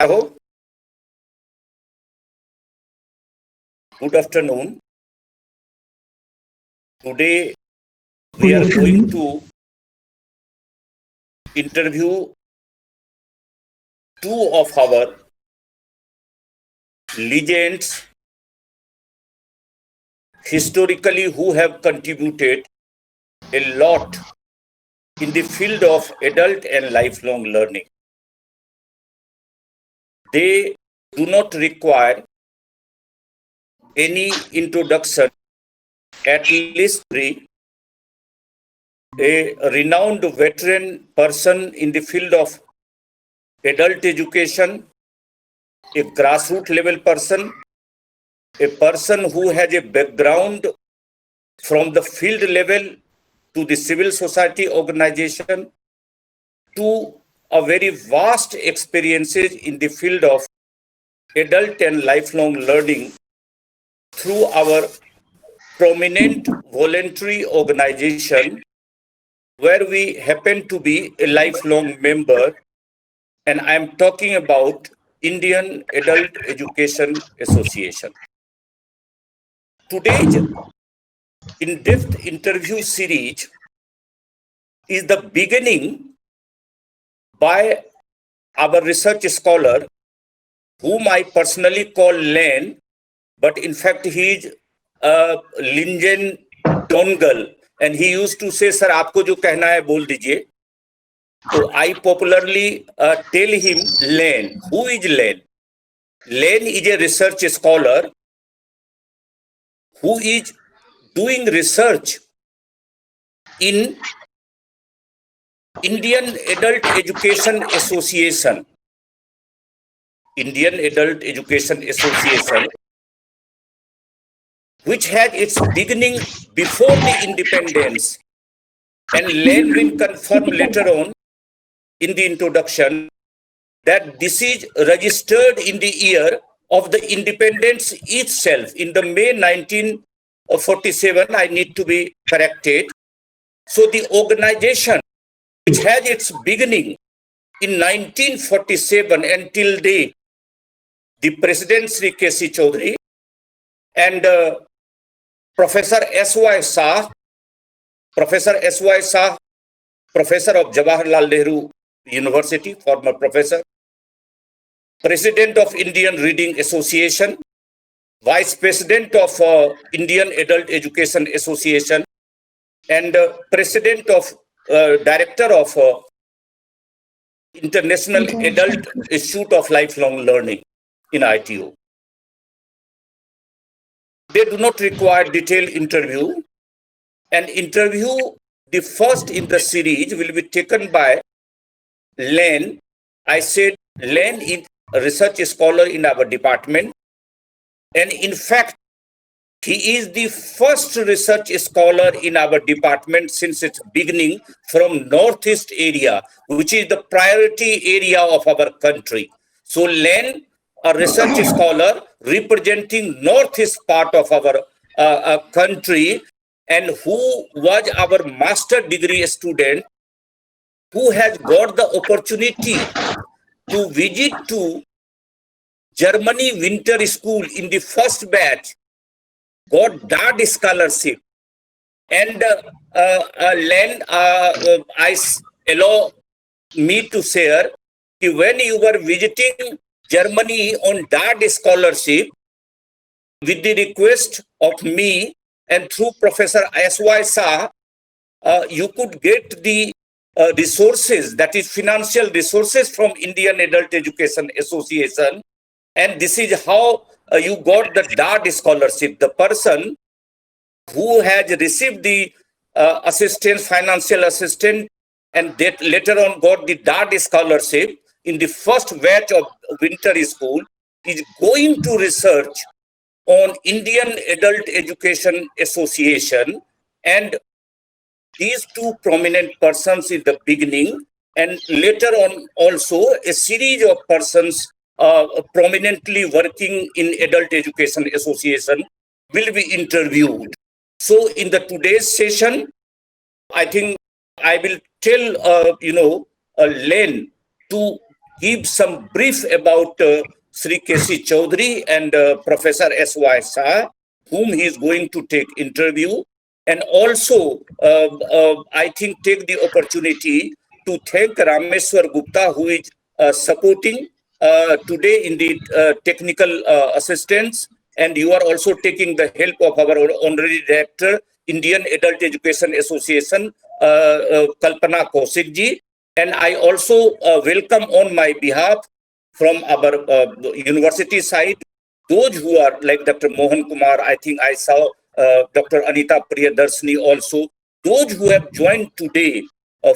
Hello. Good afternoon. Today we are going to interview two of our legends historically who have contributed a lot in the field of adult and lifelong learning. They do not require any introduction, at least a renowned veteran person in the field of adult education, a grassroots level person, a person who has a background from the field level to the civil society organization to a very vast experiences in the field of adult and lifelong learning through our prominent voluntary organization where we happen to be a lifelong member, and I'm talking about Indian Adult Education Association. Today's in-depth interview series is the beginning by our research scholar, whom I personally call Len, but in fact he is Linjen Dongal, and he used to say, "Sir, आपको जो कहना है बोल दीजिए." So I popularly tell him Len. Who is Len? Len is a research scholar who is doing research in Indian Adult Education Association. Indian Adult Education Association, which had its beginning before the independence, and Len will confirm later on in the introduction that this is registered in the year of the independence itself, in the May 1947, I need to be corrected. So the organization, which had its beginning in 1947 until date, the President Sri K.C. Chaudhari and Professor S.Y. Shah, Professor S.Y. Shah, Professor of Jawaharlal Nehru University, former professor, President of Indian Reading Association, Vice President of Indian Adult Education Association, and President of Director of International Adult Institute of Lifelong Learning in ITO. They do not require detailed interview. An interview, the first in the series, will be taken by Len. I said Len is a research scholar in our department, and in fact, he is the first research scholar in our department since its beginning from Northeast area, which is the priority area of our country. So Len, a research scholar representing Northeast part of our country, and who was our master degree student, who has got the opportunity to visit to Germany winter school in the first batch, got that scholarship. And Len, allow me to share, when you were visiting Germany on that scholarship, with the request of me and through Professor S.Y. Shah, you could get the resources, that is financial resources from Indian Adult Education Association. And this is how you got the DAD scholarship. The person who has received the assistance, financial assistance, and that later on got the DAD scholarship in the first batch of winter school, is going to research on Indian Adult Education Association. And these two prominent persons in the beginning, and later on also a series of persons prominently working in Adult Education Association will be interviewed. So in the today's session, I think I will tell Len to give some brief about Sri K.C. Chaudhary and Professor S.Y. Shah, whom he is going to take interview, and also I think take the opportunity to thank Rameswar Gupta, who is supporting today in the technical assistance, and you are also taking the help of our honorary director, Indian Adult Education Association, Kalpana Kaushik ji. And I also welcome on my behalf from our university side those who are like Dr. Mohan Kumar. I think I saw Dr. Anita Priyadarsini also. Those who have joined today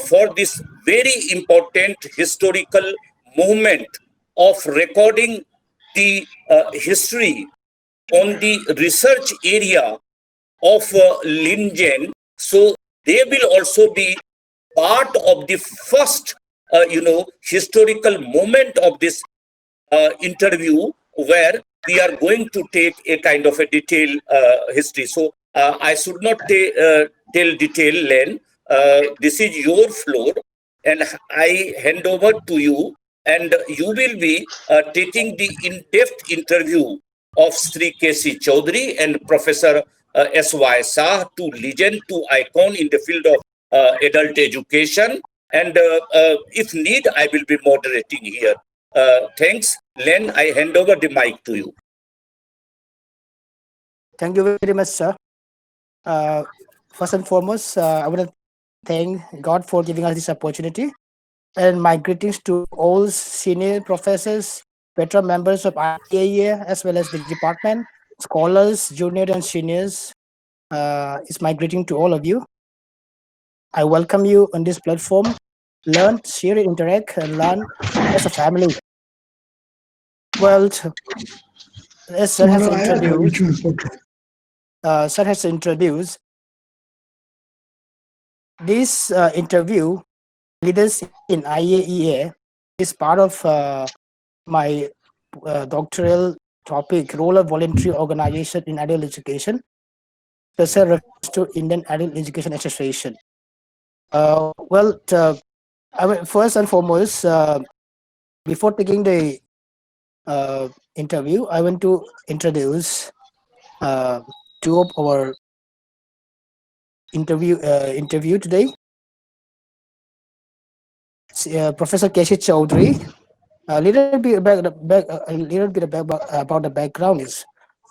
for this very important historical moment of recording the history on the research area of Linjen. So they will also be part of the first, historical moment of this interview where we are going to take a kind of a detailed history. So I should not tell detail, Len. This is your floor, and I hand over to you, and you will be taking the in-depth interview of Sri K.C. Chaudhary and Professor S.Y. Shah, two legend, two icon in the field of adult education. And if need, I will be moderating here. Thanks. Len, I hand over the mic to you. Thank you very much, sir. First and foremost, I want to thank God for giving us this opportunity. And my greetings to all senior professors, veteran members of IAEA, as well as the department, scholars, junior and seniors. It's my greeting to all of you. I welcome you on this platform. Learn, share, interact, and learn as a family. Well, as Sir has introduced this interview, leaders in IAEA is part of my doctoral topic, role of voluntary organization in adult education. Special refers to Indian Adult Education Association. First and foremost, before taking the interview, I want to introduce two of our interview today. Professor K.C. Chaudhary. A little bit about the background is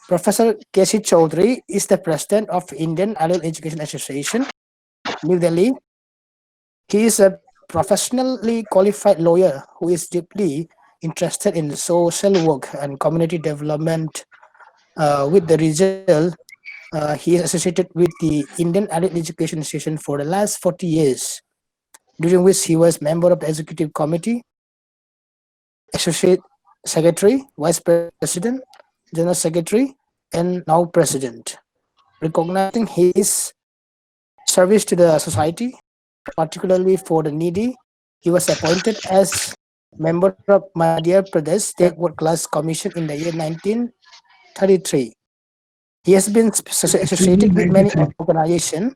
Professor K.C. Chaudhary is the president of Indian Adult Education Association, New Delhi. He is a professionally qualified lawyer who is deeply interested in social work and community development. With the result, he is associated with the Indian Adult Education Association for the last 40 years, during which he was member of the executive committee, associate secretary, vice president, general secretary, and now president. Recognizing his service to the society, particularly for the needy, he was appointed as member of Madhya Pradesh State World Class Commission in the year 1933. He has been associated with many organizations.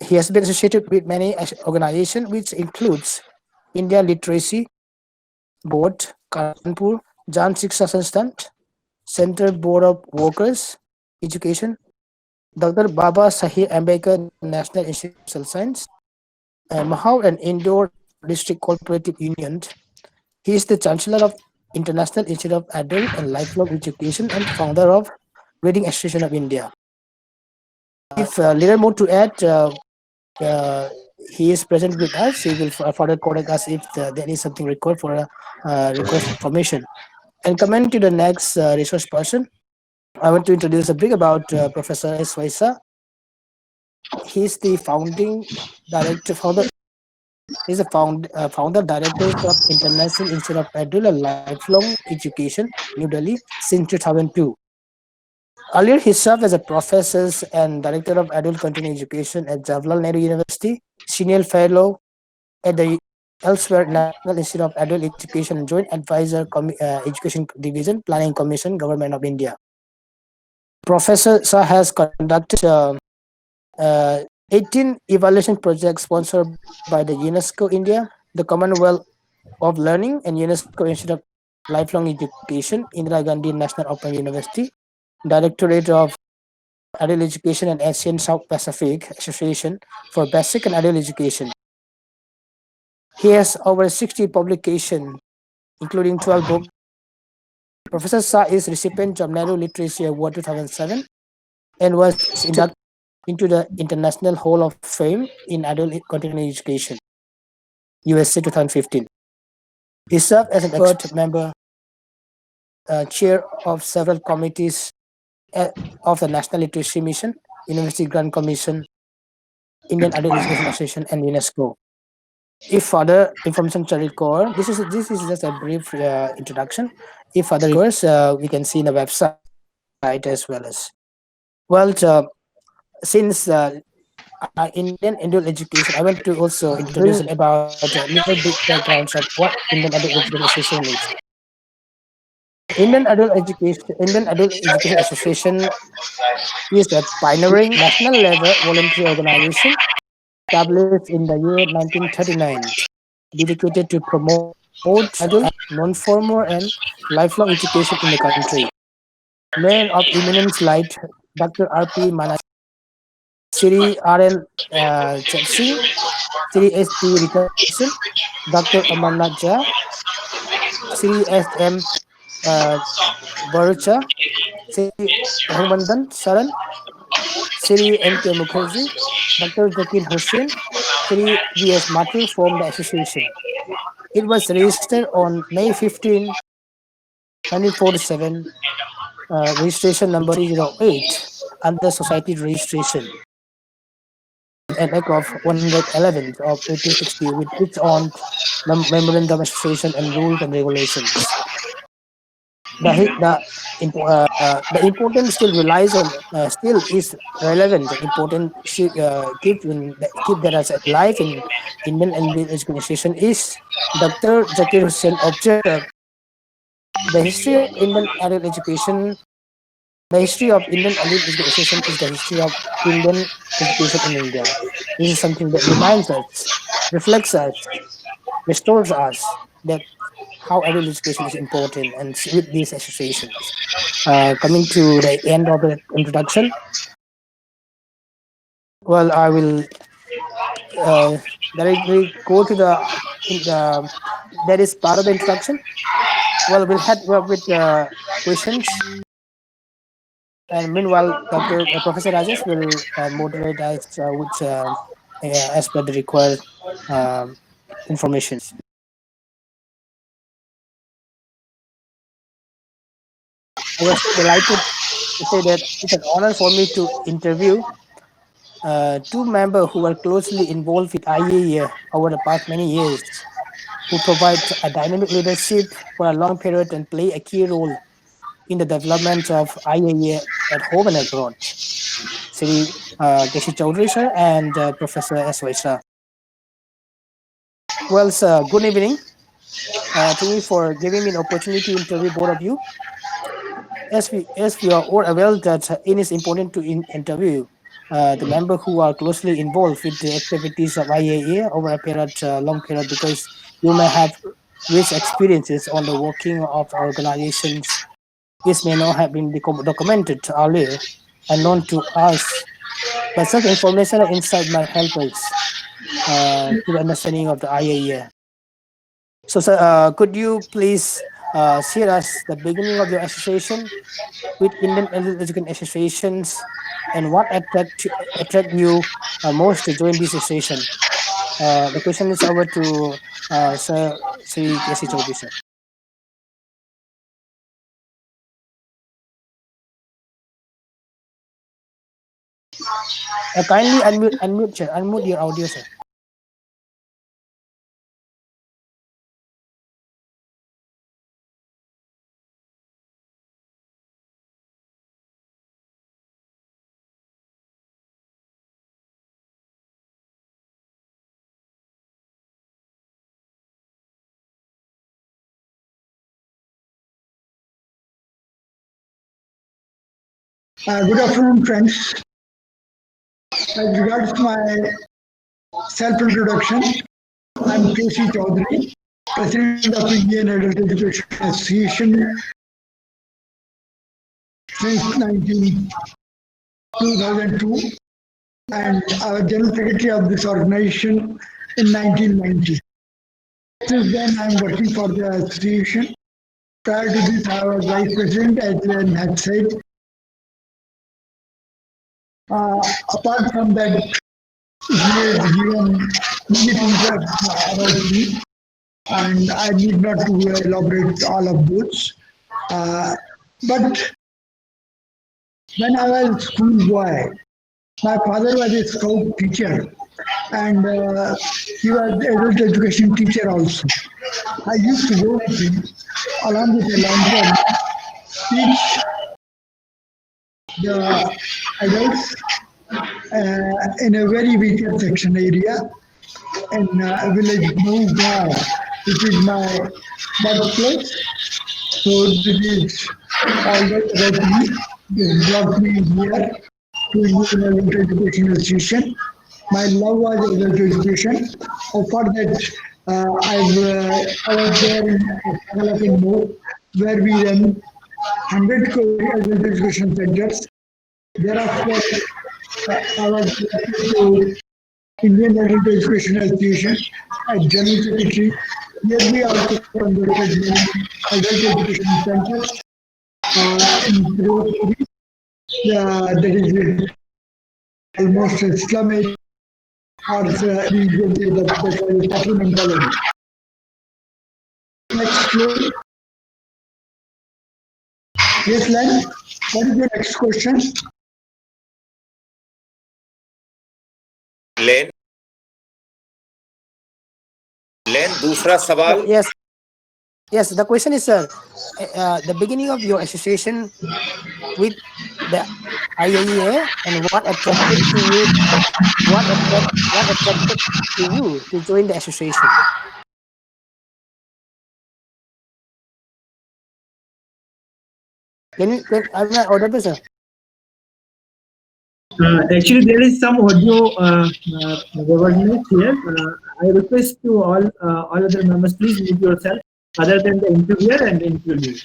He has been associated with many organizations, which includes India Literacy Board, Kanpur, Jan Shiksha Sanstan, Central Board of Workers, Education, Dr. Baba Sahib Ambedkar National Institute of Social Science, Mahau and Indore District Cooperative Union. He is the Chancellor of International Institute of Adult and Lifelong Education and founder of Reading Association of India. If little more to add, he is present with us. He will further correct us if there is something required for request information. And coming to the next resource person, I want to introduce a bit about Professor S. Vaisa. He's the founding director, founder. He's a founder director of International Institute of Adult and Lifelong Education, New Delhi, since 2002. Earlier, he served as a professor and director of adult continuing education at Jawaharlal Nehru University, senior fellow at the elsewhere National Institute of Adult Education and Joint Advisor Education Division, Planning Commission, Government of India. Professor Shah has conducted 18 evaluation projects sponsored by the UNESCO India, the Commonwealth of Learning and UNESCO Institute of Lifelong Education, Indira Gandhi National Open University, Directorate of Adult Education and Asian South Pacific Association for Basic and Adult Education. He has over 60 publications, including 12 books. Professor Shah is recipient of Nehru Literacy Award 2007 and was inducted into the International Hall of Fame in Adult Continuing Education, USA 2015. He served as an expert member, chair of several committees uh, of the National Literacy Mission, University Grant Commission, Indian Adult Education Association, and UNESCO. If further information to record, this is just a brief introduction. If further requires, we can see in the website as well as. Well, since Indian adult education, I want to also introduce about a little bit backgrounds of what Indian Adult Education Association is. Indian Adult Education Association is a pioneering national level voluntary organization established in the year 1939, dedicated to promote adult, non-formal, and lifelong education in the country. Men of eminence like Dr. R.P. Manas, Sri R.L. Singh, Sri S.P. Richardson, Dr. Amarnath Jha, Sri S.M. Uh, Barucha, Sri Raghubandan Sharan, Sri N.K. Mukherjee, Dr. Zakir Hussain, Sri V.S. Mathur formed the association. It was registered on May 15, 1947, registration number 308, under Society Registration, an Act of 111 of 1860 with its own memorandum association and rules and regulations. The importance still relies on still is relevant and important keep that as alive in Indian and education is Dr. Zakir Hussain observed the history of Indian adult education. The history of Indian adult education is the history of Indian education in India. This is something that reminds us, reflects us, restores us that how adult education is important and with these associations. Coming to the end of the introduction, well, I will directly go to the that is part of the introduction. Well, we'll head with questions, and meanwhile, Professor Rajesh will moderate us as per the required um, informations. I was so delighted to say that it's an honor for me to interview two members who were closely involved with IAEA over the past many years, who provide a dynamic leadership for a long period and play a key role in the development of IAEA at home and abroad. Sri Keshi Chaudhary sir and Professor S. Y. Shah. Well, sir, good evening. Thank you for giving me an opportunity to interview both of you. As we are all aware that it is important to interview the member who are closely involved with the activities of IAEA over a long period, because you may have rich experiences on the working of organizations. This may not have been documented earlier and known to us, but such information and insight might help us to the understanding of the IAEA. So, sir, could you please share us the beginning of your association with Indian Education Associations, and what attract you most to join this association? The question is over to Sir Sri K.C. Chaudhary, sir. Kindly unmute your audio, sir. Good afternoon, friends. As regards my self-introduction, I'm K.C. Chaudhary. President of Indian Adult Education Association since 2002, and I was General Secretary of this organization in 1990. Since then, I am working for the association. Prior to this, I was Vice President, as Len had said. Apart from that, he has given many things about me, and I need not to elaborate all of those. But when I was a schoolboy, my father was a scout teacher, and he was adult education teacher also. I used to go with him along with a lantern, teach the adults in a very weaker section area in village Nougat, which is my birthplace. So this is all that about me. This brought me here to Indian Adult Education Association. My love was adult education. For that, I was there in Mo, where we run 100 adult education centers. Thereafter, I was elected to Indian Adult Education Association as General Secretary. Here we also conducted many adult education centers in Tirupati, that is almost a slum area or region that was settlement colony. Next slide. Yes, Len, what is the next question? लेन दूसरा सवाल. Yes, the question is, sir, the beginning of your association with the IAEA and what attracted to you, what attracted to you to join the association? Am I audible, sir? Actually, there is some audio governance here. I request to all other members, please mute yourself, other than the interviewer and the interviewee.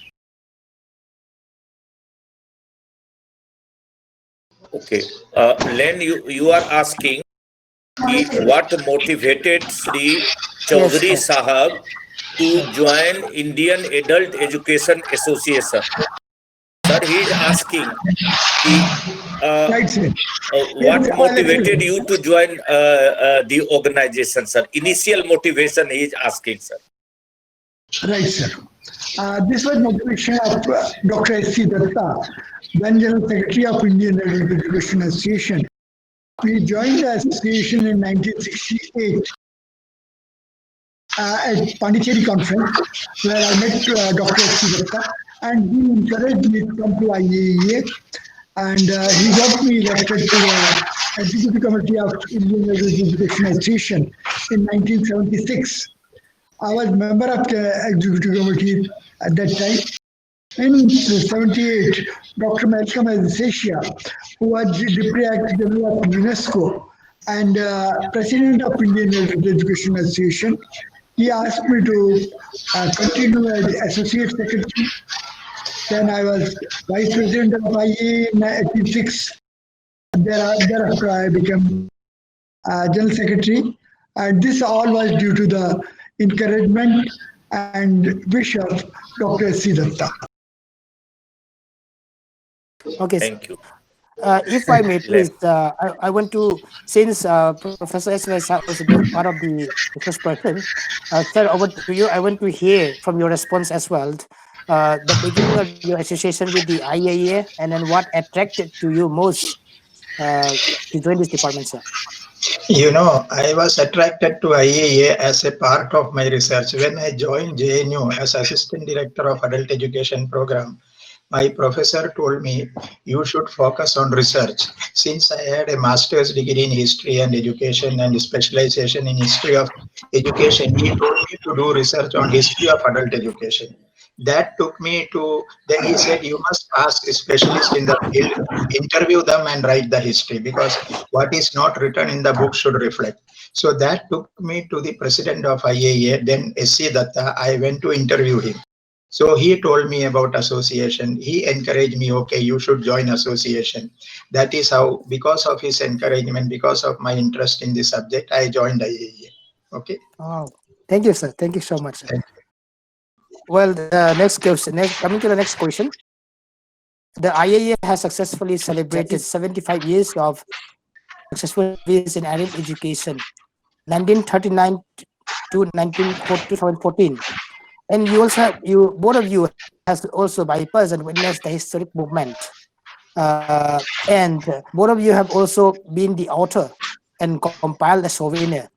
Okay. Len, you are asking what motivated Sri Chaudhary Sahab to join Indian Adult Education Association. Sir, he is asking Right, sir. what motivated you to join the organization, sir? Initial motivation he is asking, sir. Right, sir. This was motivation of Dr. S.C. Datta, then General Secretary of Indian Adult Education Association. We joined the association in 1968 at Pondicherry conference, where I met Dr. S.C. Datta, and he encouraged me to come to IAEA, and he got me elected to the Executive Committee of Indian Adult Education Association in 1976. I was member of the executive committee at that time. In 78, Dr. Malcolm Asia, who was Deputy Actor General of UNESCO and President of Indian Adult Education Association, he asked me to continue as Associate Secretary. Then I was Vice President of IA in 86. Thereafter, I became General Secretary. And this all was due to the encouragement and wish of Dr. S.C. Datta. Okay. Thank you. If I may, please, I want to, since Professor S. was part of the first person, sir, over to you. I want to hear from your response as well. The beginning of your association with the IAEA, and then what attracted to you most to join this department, sir? You know, I was attracted to IAA as a part of my research. When I joined JNU as Assistant Director of Adult Education Program, my professor told me, you should focus on research. Since I had a master's degree in history and education and specialization in history of education, he told me to do research on history of adult education. That took me to, then he said, you must ask specialists in the field, interview them and write the history, because what is not written in the book should reflect. So that took me to the president of IAA, then SC Datta. I went to interview him. So he told me about association. He encouraged me, okay, you should join association. That is how, because of his encouragement, because of my interest in the subject, I joined IAA. Okay. Oh, thank you, sir. Thank you so much, sir. Thank Well, the next question. Coming to the next question. The IAA has successfully celebrated 75 years of successful service in adult education, 1939 to 2014. And you also have, you both of you has also bypassed and witnessed the historic movement. And both of you have also been the author and compiled a souvenir.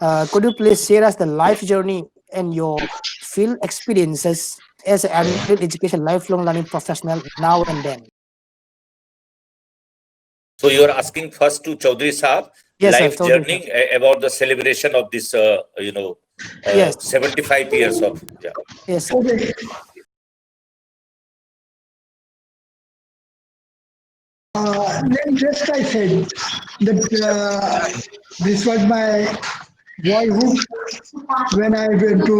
Could you please share us the life journey and your field experiences as an adult education lifelong learning professional now and then? So you are asking first to Chaudhary Sahab, Yes, sir. life Chaudhary journey about the celebration of this, Yes. 75 years of, yeah. Yes, sir. Okay. Then just I said that this was my boyhood when I went to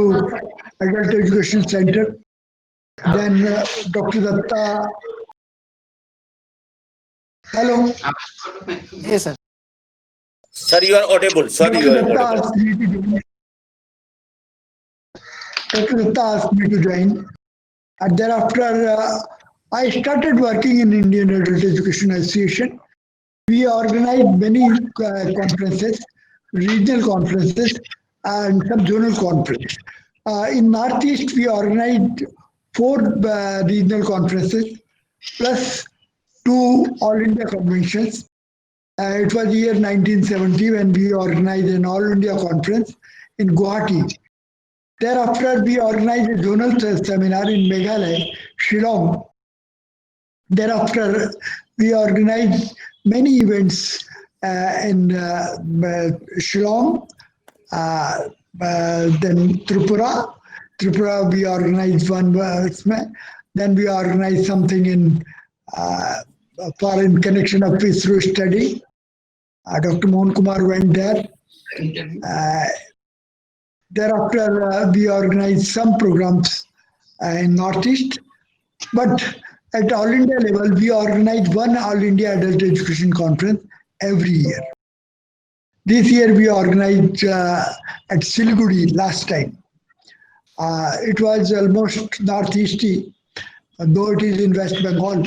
Adult Education Center. Then Dr. Datta, hello, Yes, sir. Sir, you are audible. Sorry, you Dr. are Datta audible. asked me to join. Dr. Datta asked me to join. And thereafter, I started working in Indian Adult Education Association. We organized many conferences, regional conferences, and some zonal conference. In Northeast, we organized four regional conferences plus two All India conventions. It was year 1970 when we organized an All India conference in Guwahati. Thereafter, we organized a zonal seminar in Meghalaya, Shillong. Thereafter, we organized many events in Shillong, then Tripura. Tripura, we organized one. Then we organized something in foreign connection of ISRO study. Dr. Mohan Kumar went there. Thereafter, we organized some programs in Northeast. But at All India level, we organize one All India Adult Education Conference every year. This year we organized at Siliguri last time. It was almost northeasty, though it is in West Bengal,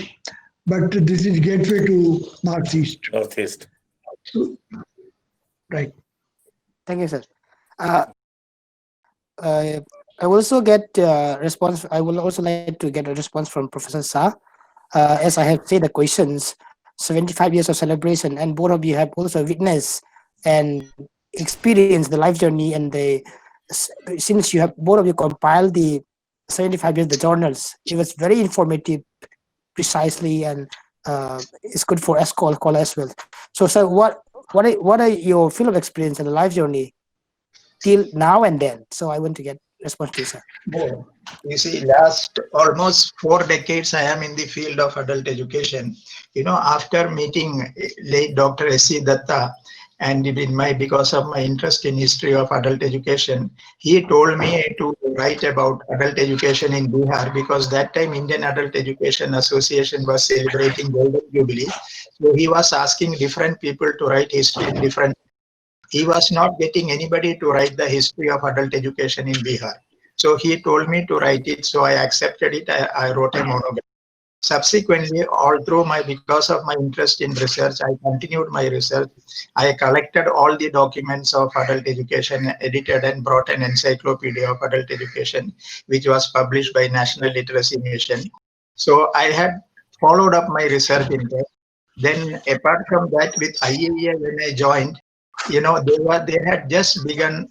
but this is gateway to Northeast. Northeast. Right. Thank you, sir. I also get response. I will also like to get a response from Professor Shah. As I have said, the questions 75 years of celebration, and both of you have also witnessed and experienced the life journey and since you have both of you compiled the 75 years the journals. It was very informative, precisely, and it's good for scholar as well. So, sir, what are your field of experience and the life journey till now and then? So I want to get response to you, sir. you. You see, last almost 4 decades, I am in the field of adult education. After meeting late Dr. S.C. Datta, and because of my interest in history of adult education, he told me to write about adult education in Bihar, because that time Indian Adult Education Association was celebrating Golden Jubilee. So he was asking different people to write history in different. He was not getting anybody to write the history of adult education in Bihar. So he told me to write it. So I accepted it. I wrote a monograph. Subsequently, because of my interest in research, I continued my research. I collected all the documents of adult education, edited and brought an encyclopedia of adult education, which was published by National Literacy Mission. So I had followed up my research interest. Then apart from that, with IAEA, when I joined, they had just begun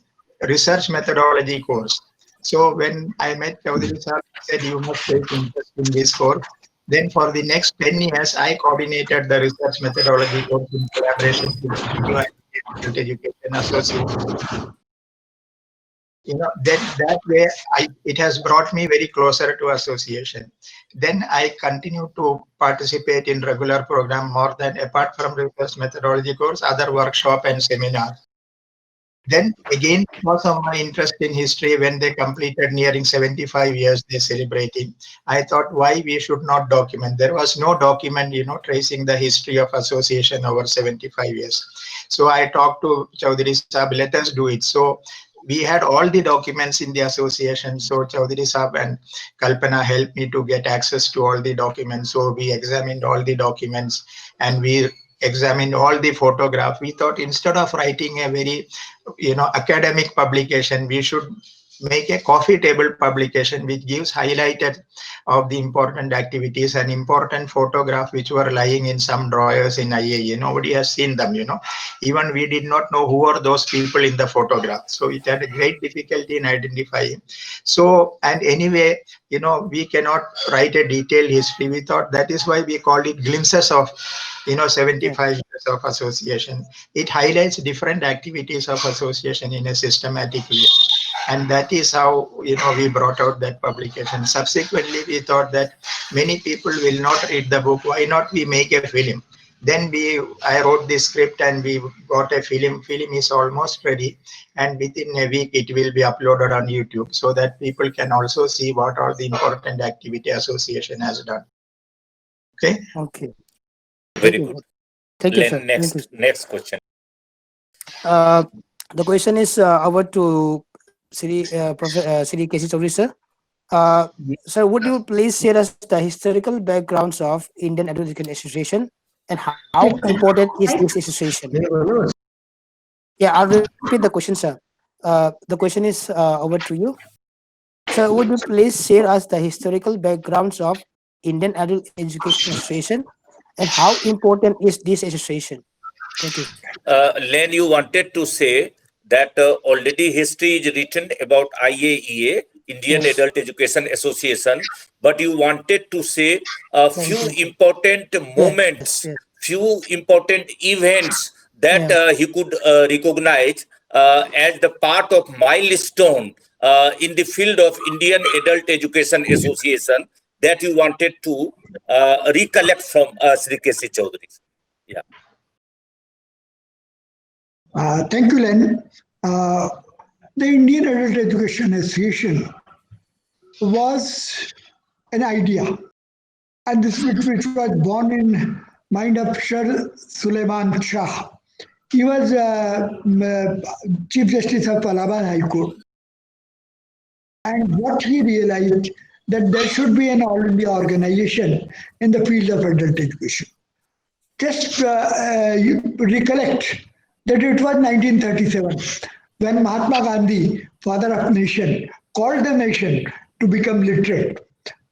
research methodology course. So when I met Chaudhary sir, he said, you must take interest in this course. Then for the next 10 years, I coordinated the research methodology course in collaboration with the Adult Education Association. That way, it has brought me very closer to association. Then I continue to participate in regular program more than apart from research methodology course, other workshop and seminars. Then again, because of my interest in history, when they completed nearing 75 years, they celebrating. I thought why we should not document. There was no document, tracing the history of association over 75 years. So I talked to Chaudhary Sahab, let us do it. So we had all the documents in the association. So Chaudhary Sahab and Kalpana helped me to get access to all the documents. So we examined all the documents and we examined all the photograph. We thought instead of writing a very academic publication, we should make a coffee table publication which gives highlighted of the important activities and important photograph which were lying in some drawers in IAEA. Nobody has seen them. Even we did not know who are those people in the photograph, so it had a great difficulty in identifying. So, and anyway, we cannot write a detailed history. We thought that is why we called it glimpses of 75 years of association. It highlights different activities of association in a systematic way, and that is how we brought out that publication. Subsequently, we thought that many people will not read the book. Why not we make a film? Then I wrote the script and we got a film. Film is almost ready, and within a week it will be uploaded on YouTube so that people can also see what are the important activity association has done. Okay. Okay. Very good. Thank you, sir. Len, next question. The question is over to Sri K.C. Chaudhary, sir. Sir, would you please share us the historical backgrounds of Indian Education Association and how important is this association? Yeah, I'll repeat the question, sir. The question is over to you. Sir, would you please share us the historical backgrounds of Indian Adult Education Association and how important is this association? Thank you. Len, you wanted to say that already history is written about IAEA, Indian Yes. Adult Education Association, but you wanted to say a few important moments, Yes. few important events that he could recognize as the part of milestone in the field of Indian Adult Education Association that you wanted to recollect from Sri K.C. Chaudhary. Yeah. Thank you, Len. The Indian Adult Education Association was an idea, and this which was born in mind of Shah Suleiman Shah. He was Chief Justice of Allahabad High Court, and what he realized that there should be an all India organization in the field of adult education. Just you recollect that it was 1937 when Mahatma Gandhi, father of nation, called the nation to become literate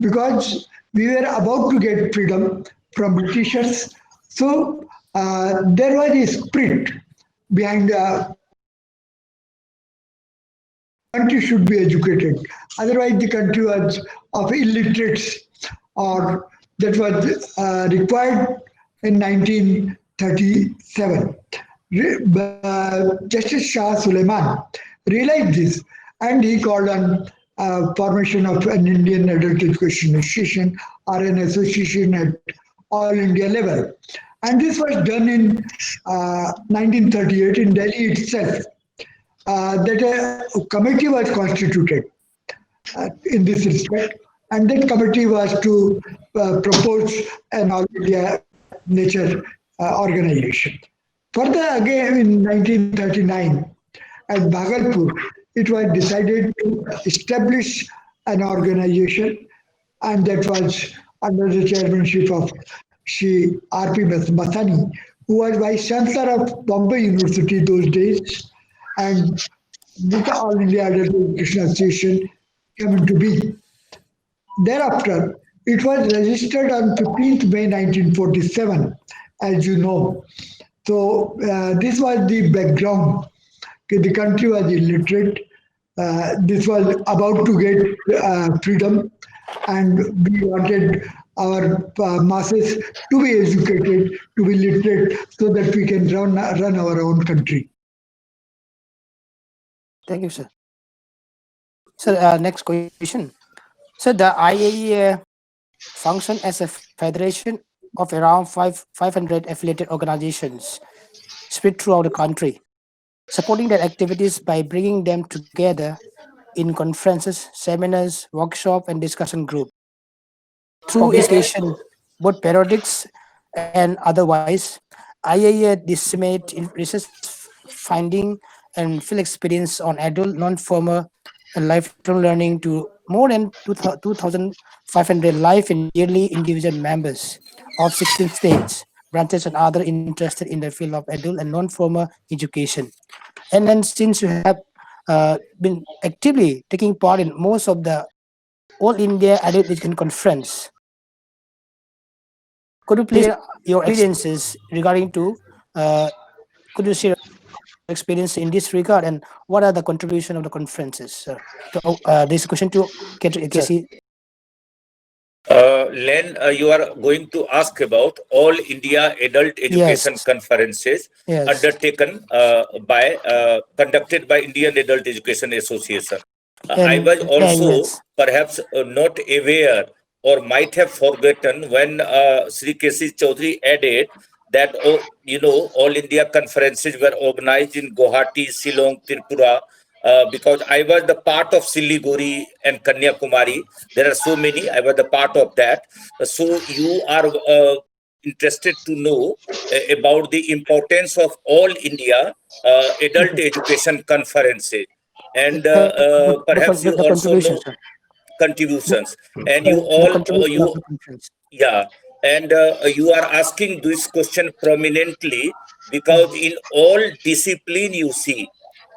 because we were about to get freedom from Britishers. So there was a spirit behind the country should be educated. Otherwise, the country was of illiterates, or that was required in 1937. Justice Shah Suleiman realized this, and he called on formation of an Indian Adult Education Association or an association at all India level. And this was done in 1938 in Delhi itself. That a committee was constituted in this respect, and that committee was to propose an all India nature organization. Further, again in 1939, at Bhagalpur, it was decided to establish an organization, and that was under the chairmanship of Shri R.P. Masani, who was Vice Chancellor of Bombay University those days, and with the All India Adult Education Association came into being. Thereafter, it was registered on 15th May 1947, as you know. So this was the background. Okay, the country was illiterate. This was about to get freedom, and we wanted our masses to be educated, to be literate, so that we can run our own country. Thank you, sir. Sir, next question. So the IAEA function as a federation of around 500 affiliated organizations spread throughout the country. supporting their activities by bringing them together in conferences, seminars, workshop, and discussion group. Through education, both periodics and otherwise, IAEA disseminate research finding and field experience on adult, non-formal, and lifelong learning to more than 2,500 life and yearly individual members of 16 states, branches, and other interested in the field of adult and non-formal education. And then since you have been actively taking part in most of the All India Adult Education Conference, could you please share your experiences regarding to could you share experience in this regard and what are the contribution of the conferences, sir? This question to Casey. Len, you are going to ask about All India Adult Education Yes. Conferences Yes. undertaken conducted by Indian Adult Education Association. I And was also yes. perhaps not aware or might have forgotten when Sri K.C. Chaudhary added that all India conferences were organized in Guwahati, Shillong, Tripura, because I was the part of Siliguri and Kanyakumari. There are so many. I was the part of that. So you are interested to know about the importance of all India adult education conferences, and perhaps you The also contribution, know sir. contributions, and you The all contribution of you the conference. yeah, and you are asking this question prominently because in all discipline you see,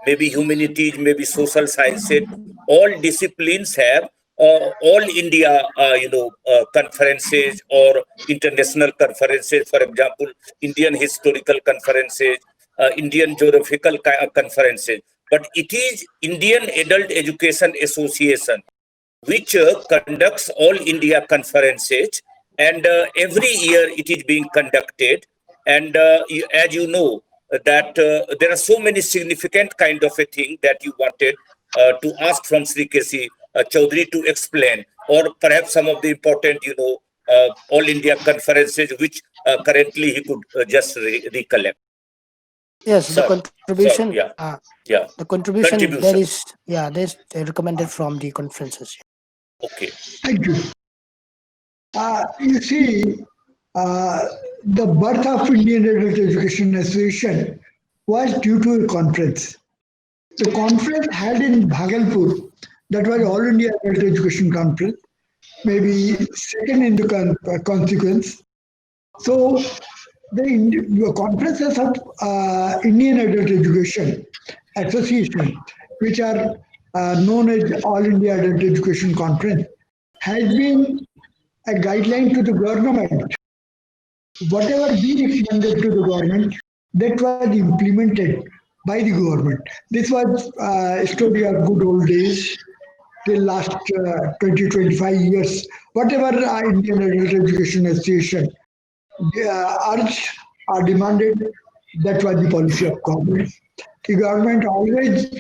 maybe humanities, maybe social sciences, all disciplines have all India, conferences or international conferences. For example, Indian historical conferences, Indian geographical conferences. But it is Indian Adult Education Association which conducts all India conferences, and every year it is being conducted. And as you know, that there are so many significant kind of a thing that you wanted to ask from Sri K.C. Chaudhary to explain, or perhaps some of the important, all India conferences which currently he could just recollect. Yes, the Sir, sir, contribution. yeah, The contribution that contributions. is that is recommended from the conferences. Okay. Thank you. You see, uh, the birth of Indian Adult Education Association was due to a conference. The conference held in Bhagalpur, that was All India Adult Education Conference, maybe second in the consequence. So the conferences of Indian Adult Education Association, which are known as All India Adult Education Conference, has been a guideline to the government. Whatever we recommended to the government, that was implemented by the government. This was a story of good old days till last 20, 25 years. Whatever Indian Adult Education Association urged or demanded, that was the policy of government. The government always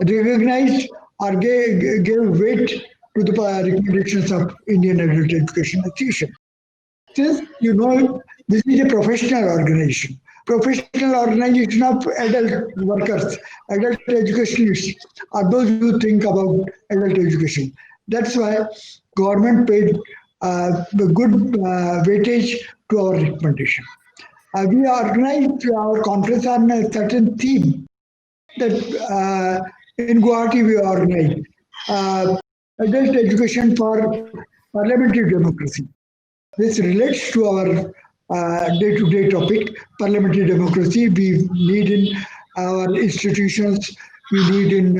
recognized or gave weight to the recommendations of Indian Adult Education Association. Since you know this is a professional organization, professional organization of adult workers, adult educationists are those who think about adult education. That's why government paid the good weightage to our recommendation. We organized our conference on a certain theme that in Guwahati we organized uh, adult education for parliamentary democracy. This relates to our day-to-day topic, parliamentary democracy. We need in our institutions, we need in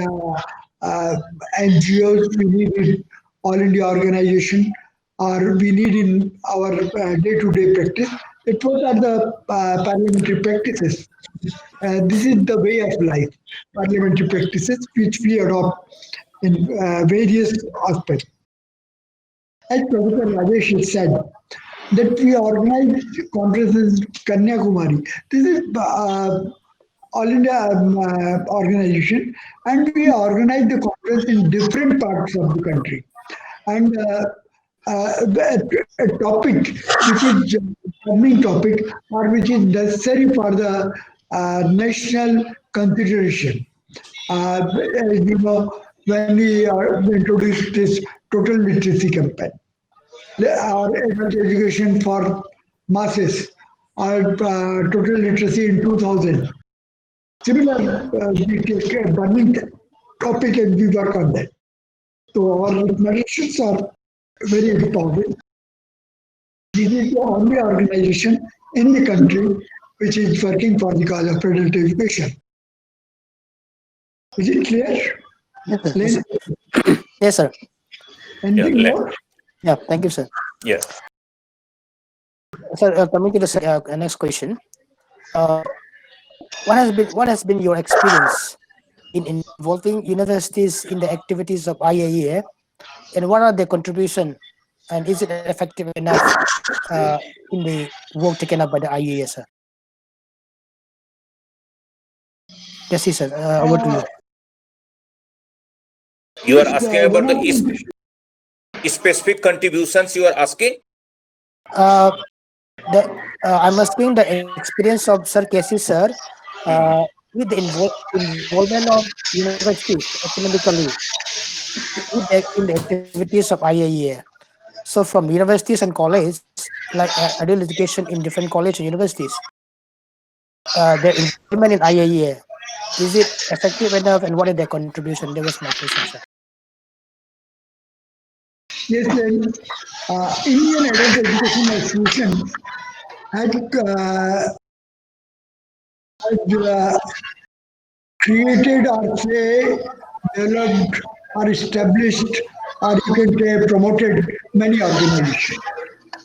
NGOs, we need in all India organization, or we need in our day-to-day practice. It what are the parliamentary practices? This is the way of life, parliamentary practices which we adopt in various aspects. As Professor Rajesh has said, that we organize conferences in Kanyakumari. This is All India organization, and we organize the conference in different parts of the country. And a topic which is burning topic or which is necessary for the national consideration. As you know, when we introduced this total literacy campaign, our adult education for masses, our total literacy in 2000. Similar, we take a burning topic and we work on that. So our recommendations are very important. This is the only organization in the country which is working for the cause of adult education. Is it clear? Yes, sir. Lynn, Yes, sir. anything Yeah, more? Yeah, thank you, sir. Yeah. Sir, coming to the next question. Uh, what has been your experience in involving universities in the activities of IAEA, and what are their contribution, and is it effective enough in the work taken up by the IAEA, sir? Yes, sir. Over to you. You are Yes, asking about one the of the specific contributions you are asking? Uh, I'm asking the experience of Sir Casey, sir, uh, with the involvement of universities economically in the activities of IAEA. So from universities and college, like adult education in different college and universities, their involvement in IAEA, is it effective enough, and what is their contribution? That was my question, sir. yes, then Indian Adult Education Association had, created or say developed or established or you can say promoted many organizations.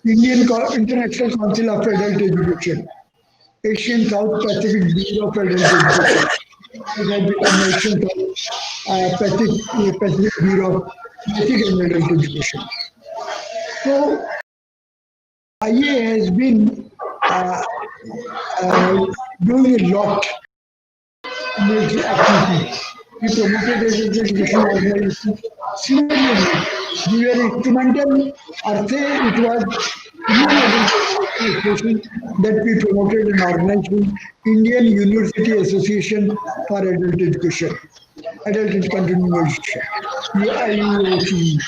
International Council of Adult Education, Asian South Pacific Bureau of Adult Education. It has become Asian South Pacific Bureau of Basic and Adult Education. So IA has been uh, uh, doing a lot in its activities. We promoted adult education organization. Similarly, we were instrumental, or say it was Indian Adult Education Association that we promoted and organized with Indian University Association for Adult Education, Adult and Continuing Education, IUACE.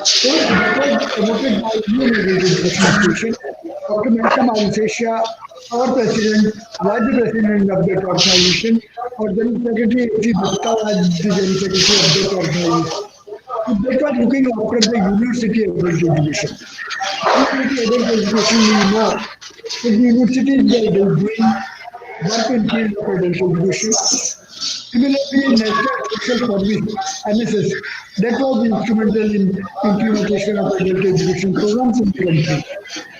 So that was promoted by Indian Adult Education Association. Dr. Malcolm Al-Sesha, our president, was the president of that organization. Our General Secretary, A.C. Dutta, was the General Secretary of that organization. So that was looking after the university adult education. University adult education, we know that the universities were doing work in field of adult education. Similarly, National Social Service (NSS) that was instrumental in implementation of adult education programs in the country.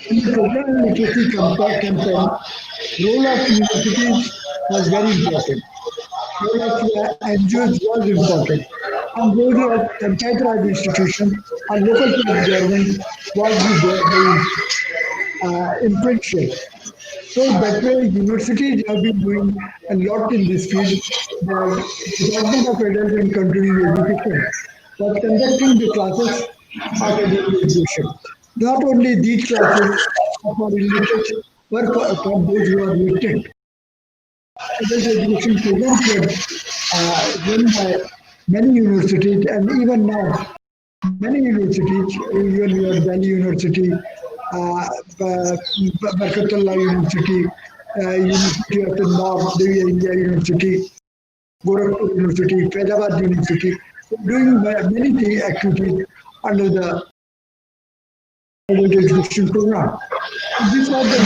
In the total literacy campaign, role of universities was very important. Role of NGOs was important. And role of Panchayat Raj institution and local government was the influential. So that way, universities have been doing a lot in this field. The Department of Adult and Continuing Education was conducting the classes of adult education. Not only these classes are for illiterate, but for those who are literate. Adult education programs were run by many universities, and even now, many universities, even your Delhi University, Barkatullah University, University of the North, Devi India University, Gorakhpur University, Faizabad University, doing many activities under the adult education program. This was the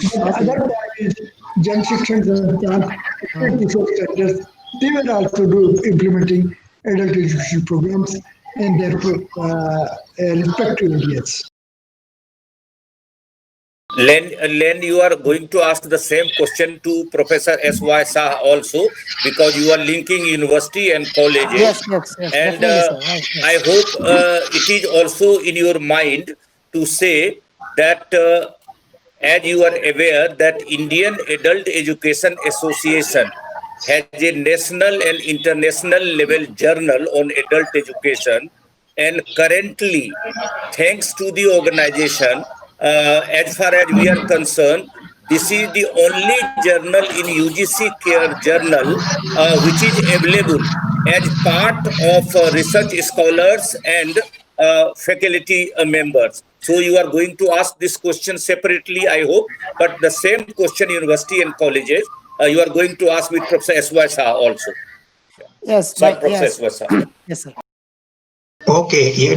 Okay. other part is Jan Shikshan Sansthan, state resource centers. They were also implementing adult education programs in their respective areas. Len, you are going to ask the same question to Professor S.Y. Shah also, because you are linking university and colleges. Yes, And definitely, sir. Right, I yes. hope it is also in your mind to say that as you are aware that Indian Adult Education Association has a national and international level journal on adult education, and currently, thanks to the organization, as far as we are concerned, This is the only journal in UGC Care Journal which is available as part of research scholars and faculty members. So you are going to ask this question separately, I hope, but the same question university and colleges you are going to ask with Professor S.Y. Shah also. Yes, Sir, my Professor yes, S.Y. Shah. yes, sir. Okay,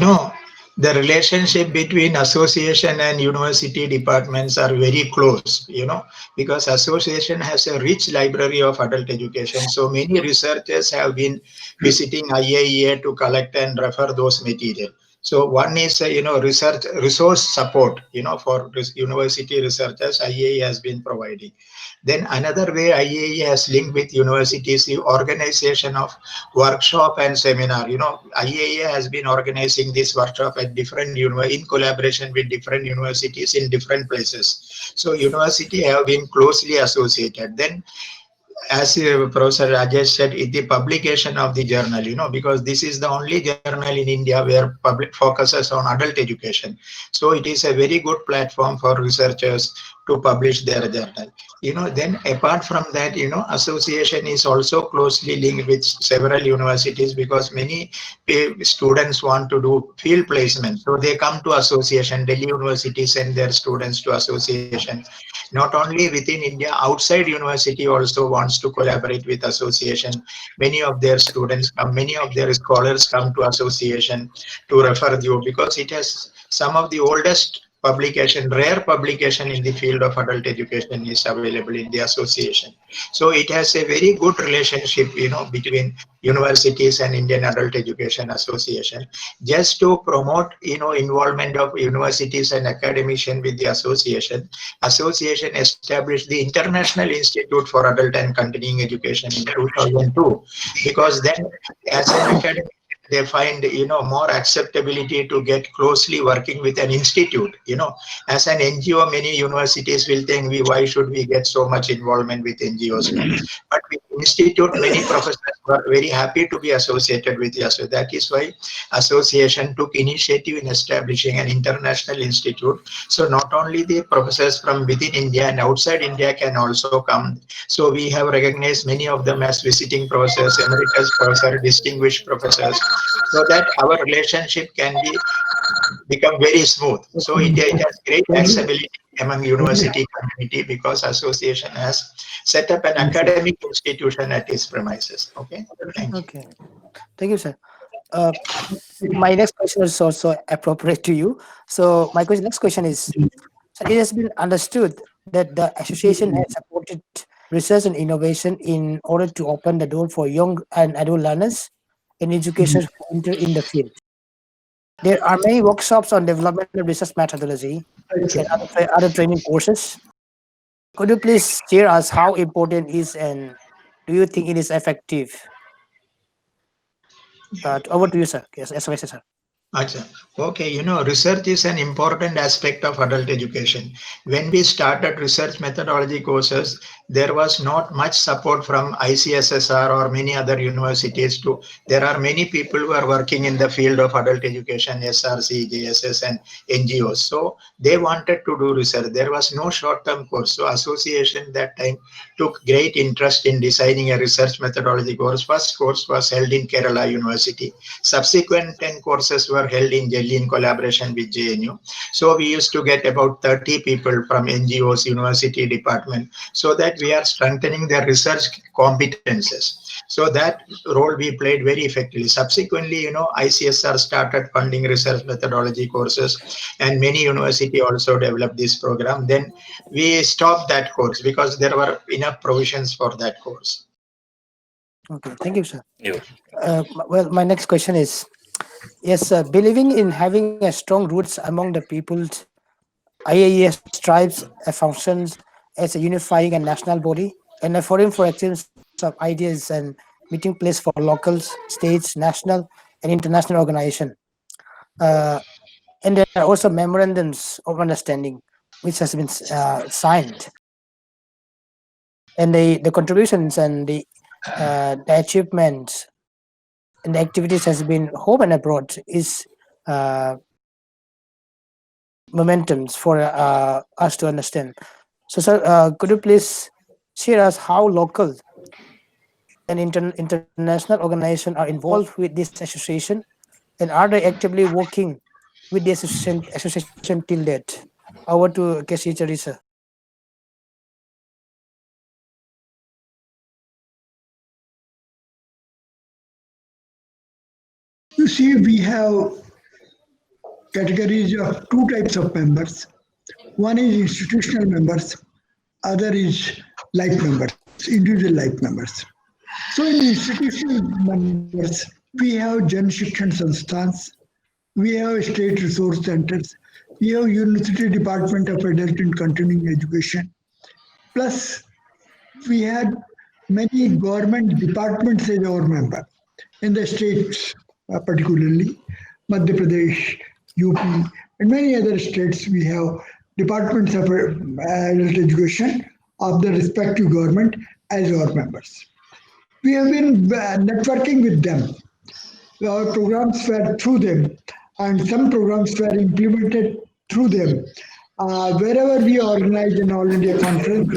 the relationship between association and university departments are very close, because association has a rich library of adult education. So many researchers have been visiting IAEA to collect and refer those material. So one is, research resource support, for university researchers, IAEA has been providing. Then another way IAEA has linked with universities, the organization of workshop and seminar. IAEA has been organizing this workshop at different in collaboration with different universities in different places. So university have been closely associated. Then as Professor Rajesh said, the publication of the journal, because this is the only journal in India where public focuses on adult education. So it is a very good platform for researchers to publish their journal. Then apart from that, association is also closely linked with several universities, because many students want to do field placement. So they come to association. Delhi University send their students to association. Not only within India, outside university also wants to collaborate with association. Many of their students come, many of their scholars come to association to refer you, because it has some of the oldest publication, rare publication in the field of adult education is available in the association. So it has a very good relationship, between universities and Indian Adult Education Association. Just to promote, involvement of universities and academicians with the association established the International Institute for Adult and Continuing Education in 2002, because then as an academic they find more acceptability to get closely working with an institute. As an NGO, many universities will think, why should we get so much involvement with NGOs? No, but with institute, many professors were very happy to be associated with us. So that is why association took initiative in establishing an international institute. So not only the professors from within India and outside India can also come. So we have recognized many of them as visiting professors, emeritus professor, distinguished professors, so that our relationship can become very smooth. So it has great accessibility among university community, because association has set up an academic institution at its premises. Okay, thank you. Okay, thank you, sir. Uh, my next question is also appropriate to you. So my next question is: so it has been understood that the association has supported research and innovation in order to open the door for young and adult learners in education who enter in the field. There are many workshops on development of research methodology and other training courses. Could you please share us how important is and do you think it is effective? Over to you, sir. Yes, sir. Acha. Okay, research is an important aspect of adult education. When we started research methodology courses, there was not much support from ICSSR or many other universities. There are many people who are working in the field of adult education, SRC, JSS, and NGOs. So they wanted to do research. There was no short-term course. So association that time took great interest in designing a research methodology course. First course was held in Kerala University. Subsequent 10 courses were held in Delhi in collaboration with JNU. So we used to get about 30 people from NGOs, university department, so that we are strengthening their research competences. So that role we played very effectively. Subsequently, ICSR started funding research methodology courses, and many university also developed this program. Then we stopped that course because there were enough provisions for that course. Okay, thank you, sir. You. Well, my next question is: yes, believing in having a strong roots among the peoples, IAEA strives functions as a unifying and national body and a forum for exchange of ideas and meeting place for locals, states, national, and international organization. Uh, and there are also memorandums of understanding which has been signed, and the contributions and the achievements and the activities has been home and abroad is uh, momentums for us to understand. So, sir, could you please share us how local and international organizations are involved with this association, and are they actively working with the association till date? Over to Keshi Charisa. You see, we have categories of two types of members. One is institutional members, other is life members, individual life members. So in institutional members, we have Jan Shikshan Sanstans, we have state resource centers, we have University Department of Adult and Continuing Education. Plus, we had many government departments as our member in the states, particularly Madhya Pradesh, UP, and many other states. We have departments of adult education of the respective government as our members. We have been networking with them. Our programs were through them, and some programs were implemented through them. Wherever we organized an All India conference,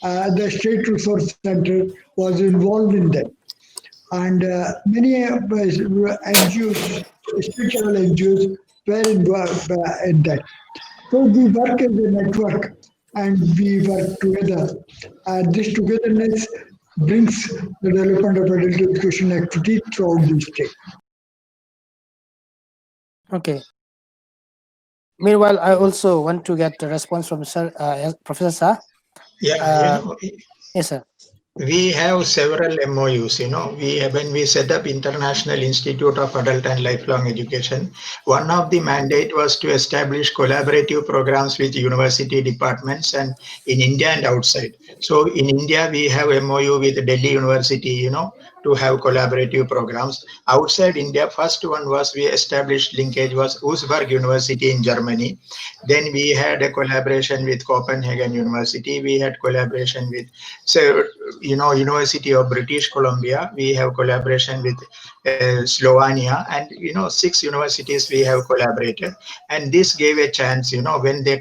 the State Resource Center was involved in that. And many NGOs, state level NGOs, were involved in that. So we work as a network and we work together. This togetherness brings the development of adult education activity throughout the state. Okay. Meanwhile, I also want to get a response from Sir Professor Shah. Yeah, Yes, sir. we have several MOUs. When we set up International Institute of Adult and Lifelong Education, one of the mandate was to establish collaborative programs with university departments and in India and outside. So in India, we have MOU with Delhi University, to have collaborative programs. Outside India, first one was we established linkage was Augsburg University in Germany. Then we had a collaboration with Copenhagen University. We had collaboration with, so University of British Columbia. We have collaboration with Slovenia, and 6 universities we have collaborated. And this gave a chance, when they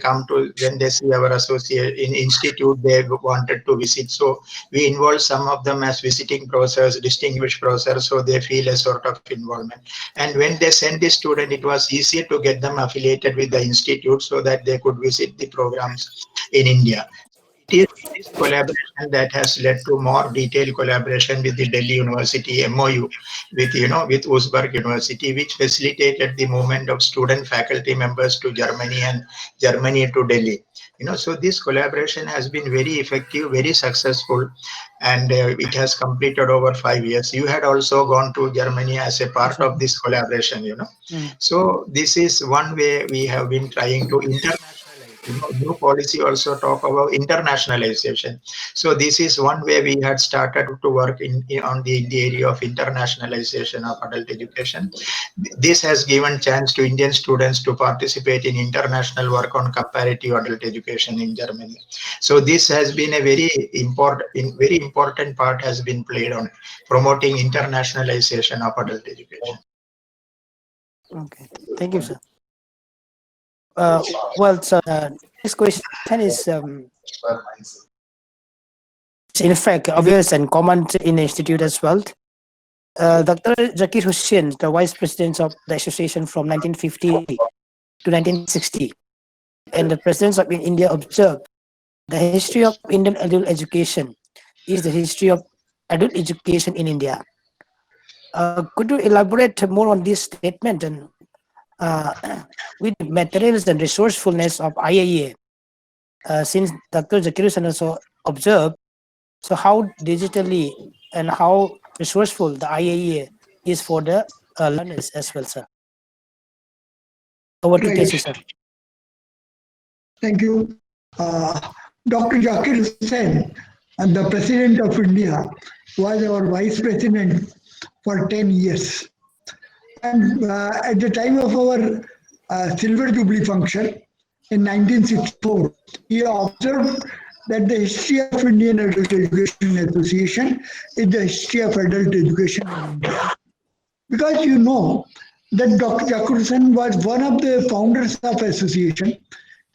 see our associate in institute, they wanted to visit. So we involve some of them as visiting professors, distinguished professors, so they feel a sort of involvement. And when they send the student, it was easier to get them affiliated with the institute so that they could visit the programs in India. It is this collaboration that has led to more detailed collaboration with the Delhi University MOU with Augsburg University, which facilitated the movement of student faculty members to Germany and Germany to Delhi. So this collaboration has been very effective, very successful, and it has completed over 5 years. You had also gone to Germany as a part of this collaboration. So this is one way we have been trying to internationalize. New policy also talk about internationalization. So this is one way we had started to work on the area of internationalization of adult education. This has given chance to Indian students to participate in international work on comparative adult education in Germany. So this has been a very important part has been played on promoting internationalization of adult education. Okay. Thank you, sir. Well, sir, next question is in fact obvious and common in the institute as well. Dr. Zakir Hussain, the vice president of the association from 1950 to 1960, and the president of India, observed the history of Indian adult education is the history of adult education in India. Could you elaborate more on this statement and with materials and resourcefulness of IAEA? Since Dr. Zakir Hussain also observed, so how digitally and how resourceful the IAEA is for the learners as well, sir. Over to Right. Casey, sir. Thank you. Dr. Zakir Hussain, the President of India, was our Vice President for 10 years. And at the time of our Silver Jubilee function in 1964, he observed that the history of Indian Adult Education Association is the history of adult education in India. Because you know that Dr. Zakir Hussain was one of the founders of association.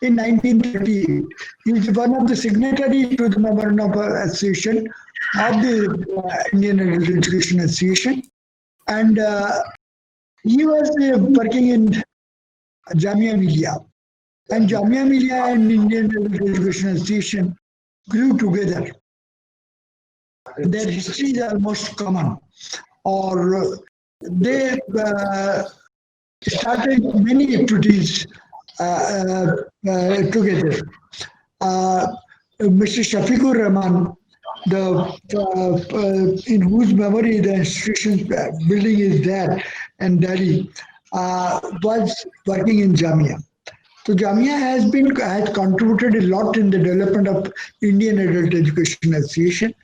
in 1938. He is one of the signatories to the Memorandum of Association of the Indian Adult Education Association. And he was working in Jamia Millia. And Jamia Millia and Indian Adult Education Association grew together. Their history is almost common, or they started many activities together. Mr. Shafiqur Rahman, in whose memory the institution building is there in Delhi, was working in Jamia. So Jamia has contributed a lot in the development of Indian Adult Education Association.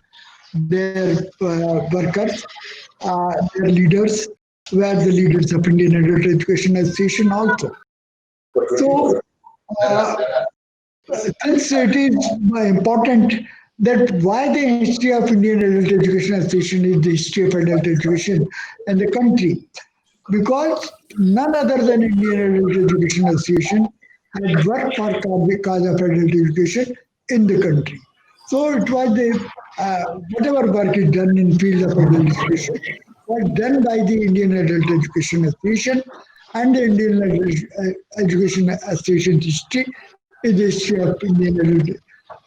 Their workers, their leaders were the leaders of Indian Adult Education Association also. So uh, since it is important that why the history of Indian Adult Education Association is the history of adult education in the country, because none other than Indian Adult Education Association had worked for cause of adult education in the country. So it was the whatever work is done in field of adult education was done by the Indian Adult Education Association, and the Indian Education Association history is the history of Indian Adult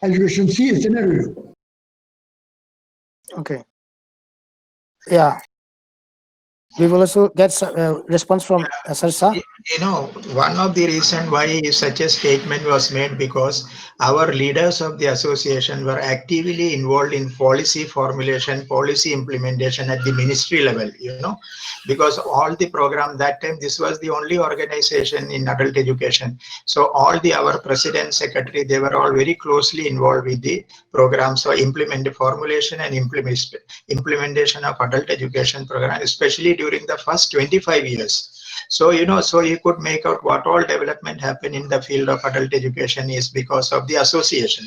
Education scenario. Okay. Yeah. We will also get some, response from Sarsa. One of the reason why such a statement was made, because our leaders of the association were actively involved in policy formulation, policy implementation at the ministry level, because all the program that time, this was the only organization in adult education. So all our president, secretary, they were all very closely involved with the program. So formulation and implementation of adult education program, especially during the first 25 years. So, so you could make out what all development happened in the field of adult education is because of the association.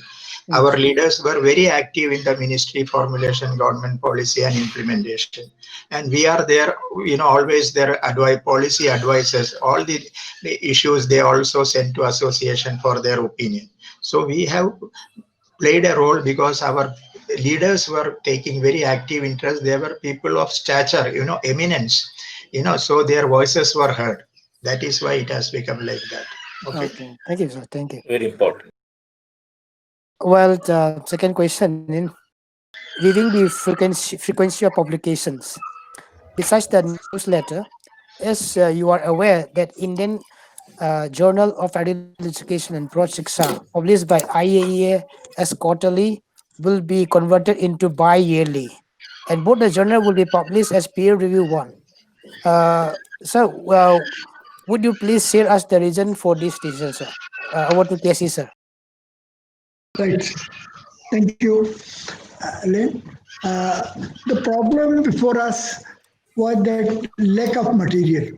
Our leaders were very active in the ministry formulation, government policy and implementation. And we are there, always their policy advisors, all the issues they also send to association for their opinion. So we have played a role because our leaders were taking very active interest. They were people of stature, eminence, so their voices were heard. That is why it has become like that. Okay. Thank you, sir. Thank you. Very important. Well, the second question in viewing the frequency of publications. Besides the newsletter, as you are aware that Indian Journal of Adult Education and Broad Shiksha, published by IAEA as quarterly, will be converted into bi-yearly, and both the journal will be published as peer review one. So, would you please share us the reason for this decision, sir? Over to KC, sir. Right. Thank you, Len. The problem before us was that lack of material.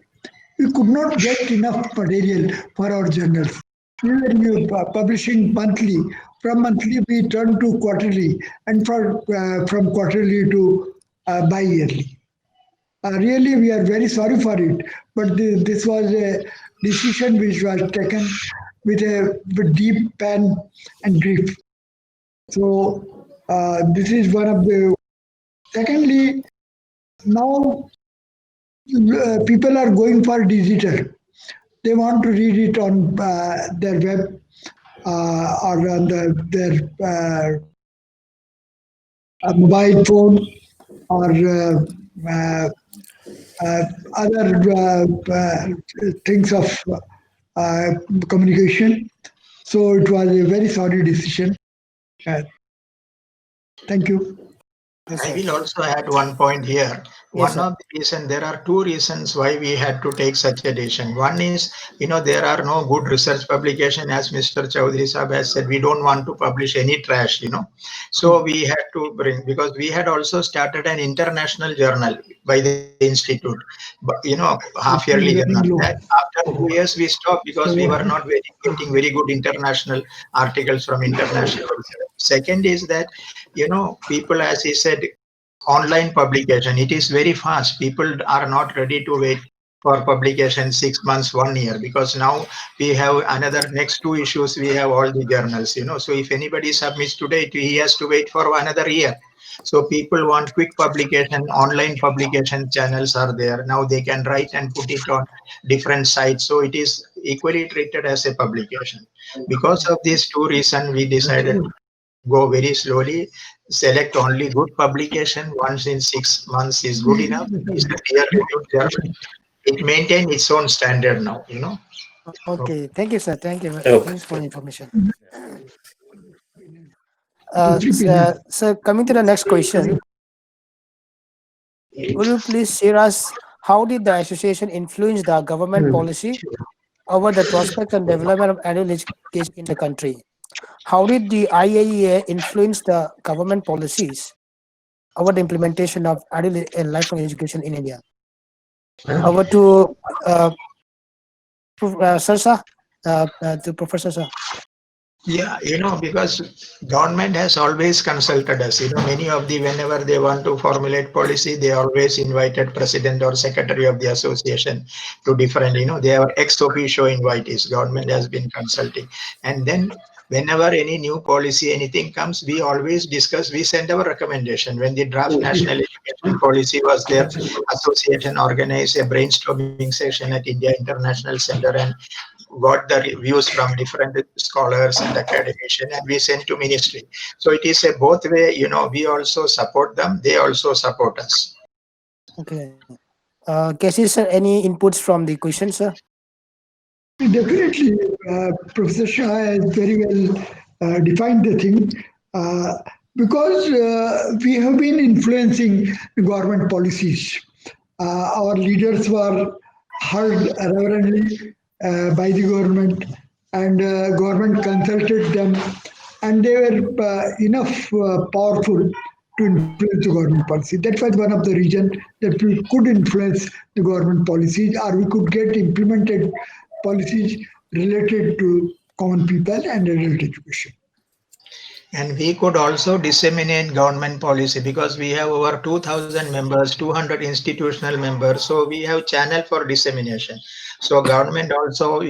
We could not get enough material for our journals. We were publishing monthly. From monthly, we turned to quarterly, and from quarterly to bi-yearly. Really, we are very sorry for it, but this was a decision which was taken with deep pain and grief. So this is one of the. Secondly, now people are going for digital. They want to read it on their web or on their mobile phone or other things of communication. So it was a very sorry decision. Uh, Thank you. Yes, I sir. will also add one point here. Yes, One sir. of the reasons, there are two reasons why we had to take such a decision. One is, there are no good research publication, as Mr. Chaudhary Sahab has said. We don't want to publish any trash, So we had to bring, because we had also started an international journal by the institute, but, half yearly journal. That after 2 years we stopped because we were not getting very good international articles from international. Second is that, people, as he said, online publication, it is very fast. People are not ready to wait for publication 6 months, 1 year, because now we have another next two issues. We have all the journals, So if anybody submits today, he has to wait for another year. So people want quick publication. Online publication channels are there now. They can write and put it on different sites. So it is equally treated as a publication. Because of these two reasons, we decided to go very slowly, select only good publication. Once in 6 months is good enough. It's a peer-reviewed journal. It maintains its own standard now. Okay, thank you, sir. Thank you. Okay. Thanks for the information. The 3 pages. So coming to the next question, would you please share us how did the association influence the government policy over the prospect and development of adult education in the country? How did the IAEA influence the government policies over the implementation of adult and lifelong education in India? Over to Sir Shah, to Professor Shah. Yeah, because government has always consulted us. Many of the whenever they want to formulate policy, they always invited president or secretary of the association to different. They are ex officio invitees. Government has been consulting, and then whenever any new policy, anything comes, we always discuss. We send our recommendation. When the draft national education policy was there, association organized a brainstorming session at India International Center and got the reviews from different scholars and academicians, and we send to ministry. So it is a both way. We also support them; they also support us. Okay. Casey, sir, any inputs from the question, sir? Definitely, Professor Shah has very well defined the thing because we have been influencing the government policies. Our leaders were heard reverently by the government, and government consulted them, and they were enough powerful to influence the government policy. That was one of the reasons that we could influence the government policies, or we could get implemented policies related to common people and adult education. And we could also disseminate government policy because we have over 2,000 members, 200 institutional members. So we have channel for dissemination. So government also,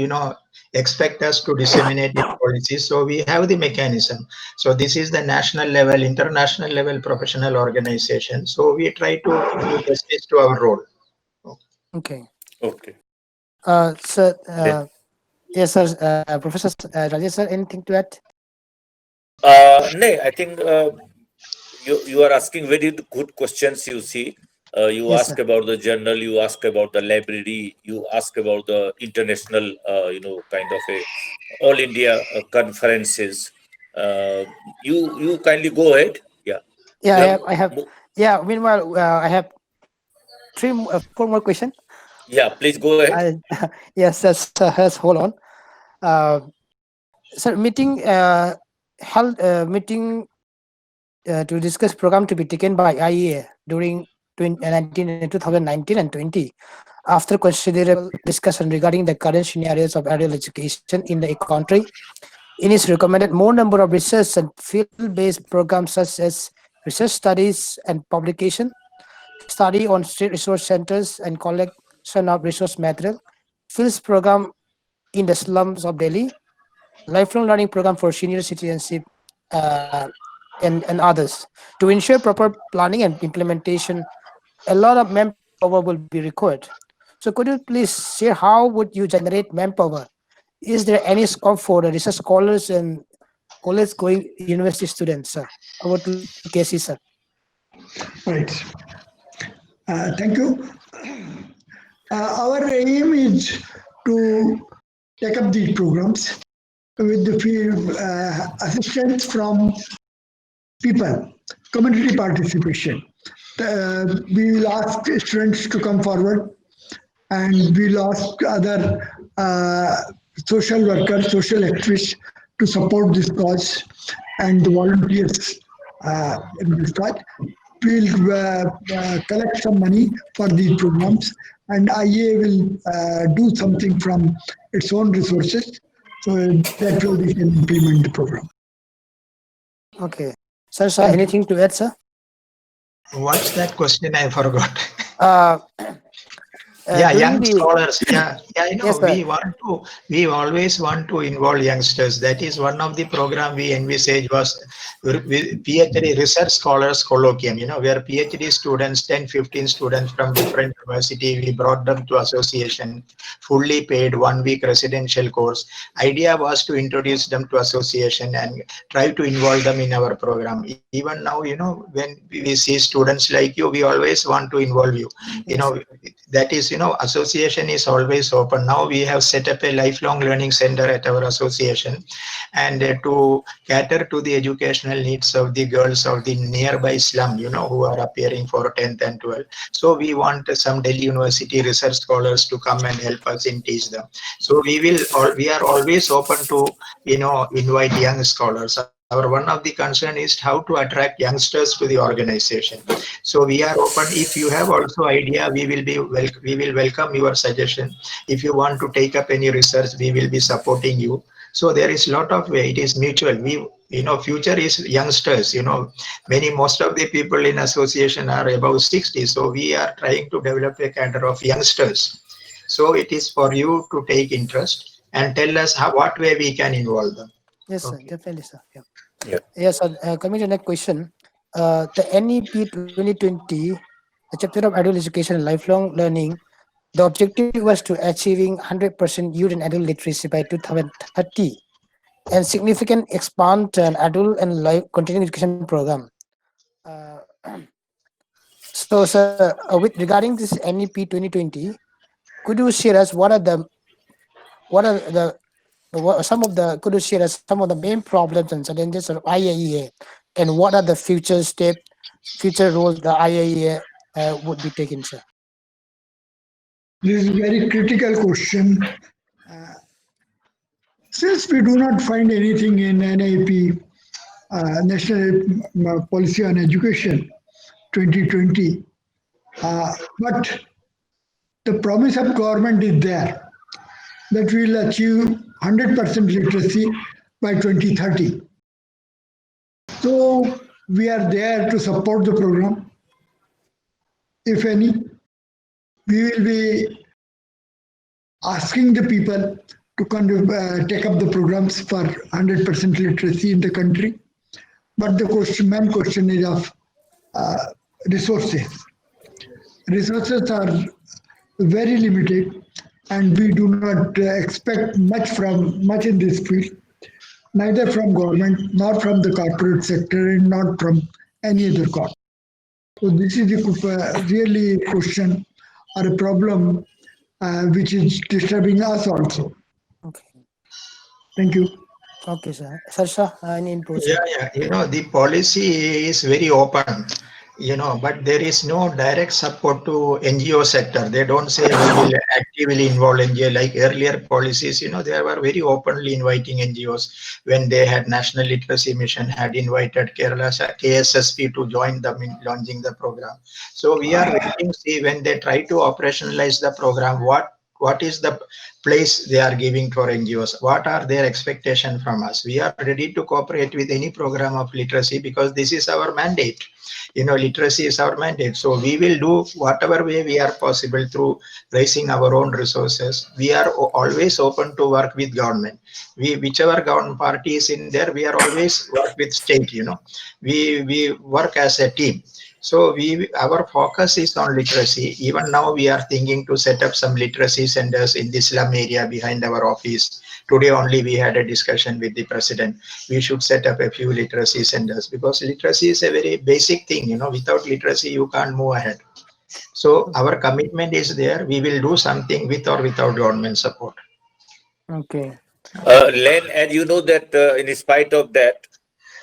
expect us to disseminate its policies. So we have the mechanism. So this is the national level, international level professional organization. So we try to do justice to our role. Okay. Okay. Sir, yes, sir. Professor Rajesh, sir, anything to add? No, I think you are asking very good questions. You see, you Yes, ask sir. about the journal, you ask about the library, you ask about the international, kind of a all India conferences. You kindly go ahead. Yeah. Yeah, You have I have. mo- Yeah. Meanwhile, I have four more questions. yeah. Please go ahead. Yes, yes. Hold on. Uh, Sir, held meeting to discuss program to be taken by IEA during 2019 and 20. After considerable discussion regarding the current scenarios of adult education in the country, it is recommended more number of research and field-based programs such as research studies and publication, study on state resource centers and collection of resource material, fields program in the slums of Delhi, lifelong learning program for senior citizenship, uh, and others. To ensure proper planning and implementation, a lot of manpower will be required. So could you please share how would you generate manpower? Is there any scope for the research scholars and college going university students, sir? Over to Casey, sir. Right. Thank you. Our aim is to take up these programs with the field assistance from people, community participation. We will ask students to come forward, and we will ask other social workers, social activists to support this cause, and the volunteers in this cause. We'll collect some money for these programs, and IA will do something from its own resources, so that way we can implement the program. Okay. Sir, anything to add, sir? What's that question? I forgot. Uh, Yeah, During young the scholars. Yeah, yes, sir. we always want to involve youngsters. That is one of the program we envisage was PhD research scholars colloquium, where PhD students, 10, 15 students from different university, we brought them to association, fully paid 1 week residential course. Idea was to introduce them to association and try to involve them in our program. Even now, when we see students like you, we always want to involve you. You Yes, know, that is, association is always open. Now we have set up a lifelong learning center at our association, and to cater to the educational needs of the girls of the nearby slum, who are appearing for 10th and 12th. So we want some Delhi University research scholars to come and help us in teach them. So we are always open to, invite young scholars. Our one of the concern is how to attract youngsters to the organization. So we are open. If you have also idea, we will welcome your suggestion. If you want to take up any research, we will be supporting you. So there is lot of way. It is mutual. Future is youngsters. Most of the people in association are above 60. So we are trying to develop a cadre of youngsters. So it is for you to take interest and tell us what way we can involve them. yes, sir. Okay. Definitely, sir. Yeah. Yeah. Yes, sir. Coming to the next question, the NEP 2020, the chapter of adult education and lifelong learning, the objective was to achieving 100% youth and adult literacy by 2030 and significant expand an adult and life continuing education program. Uh, so, sir, with regarding this NEP 2020, could you share us what are some of the could you share us some of the main problems and challenges of IAEA, and what are the future roles the IAEA would be taking, sir? This is a very critical question. Uh, since we do not find anything in NIP, National Policy on Education 2020, but the promise of government is there that we will achieve 100% literacy by 2030. So we are there to support the program, if any. We will be asking the people to take up the programs for 100% literacy in the country. But the main question is of uh, resources. Resources are very limited, and we do not expect much in this field, neither from government, nor from the corporate sector, and not from any other corp. So this is really a question or a problem which is disturbing us also. Okay, Thank you. okay, sir. Sarsha, any input, sir? Yeah. The policy is very open, but there is no direct support to NGO sector. They don't say we will actively involve NGO like earlier policies. They were very openly inviting NGOs when they had National Literacy Mission had invited Kerala's KSSP to join them in launching the program. So we are waiting to see when they try to operationalize the program, what is the place they are giving for NGOs? What are their expectation from us? We are ready to cooperate with any program of literacy because this is our mandate. Literacy is our mandate. So we will do whatever way we are possible through raising our own resources. We are always open to work with government. Whichever government party is in there, we are always work with state. We work as a team. So our focus is on literacy. Even now we are thinking to set up some literacy centers in the slum area behind our office. Today only we had a discussion with the president. We should set up a few literacy centers because literacy is a very basic thing. Without literacy you can't move ahead. So our commitment is there. We will do something with or without government support. Okay, Len, and you know that in spite of that,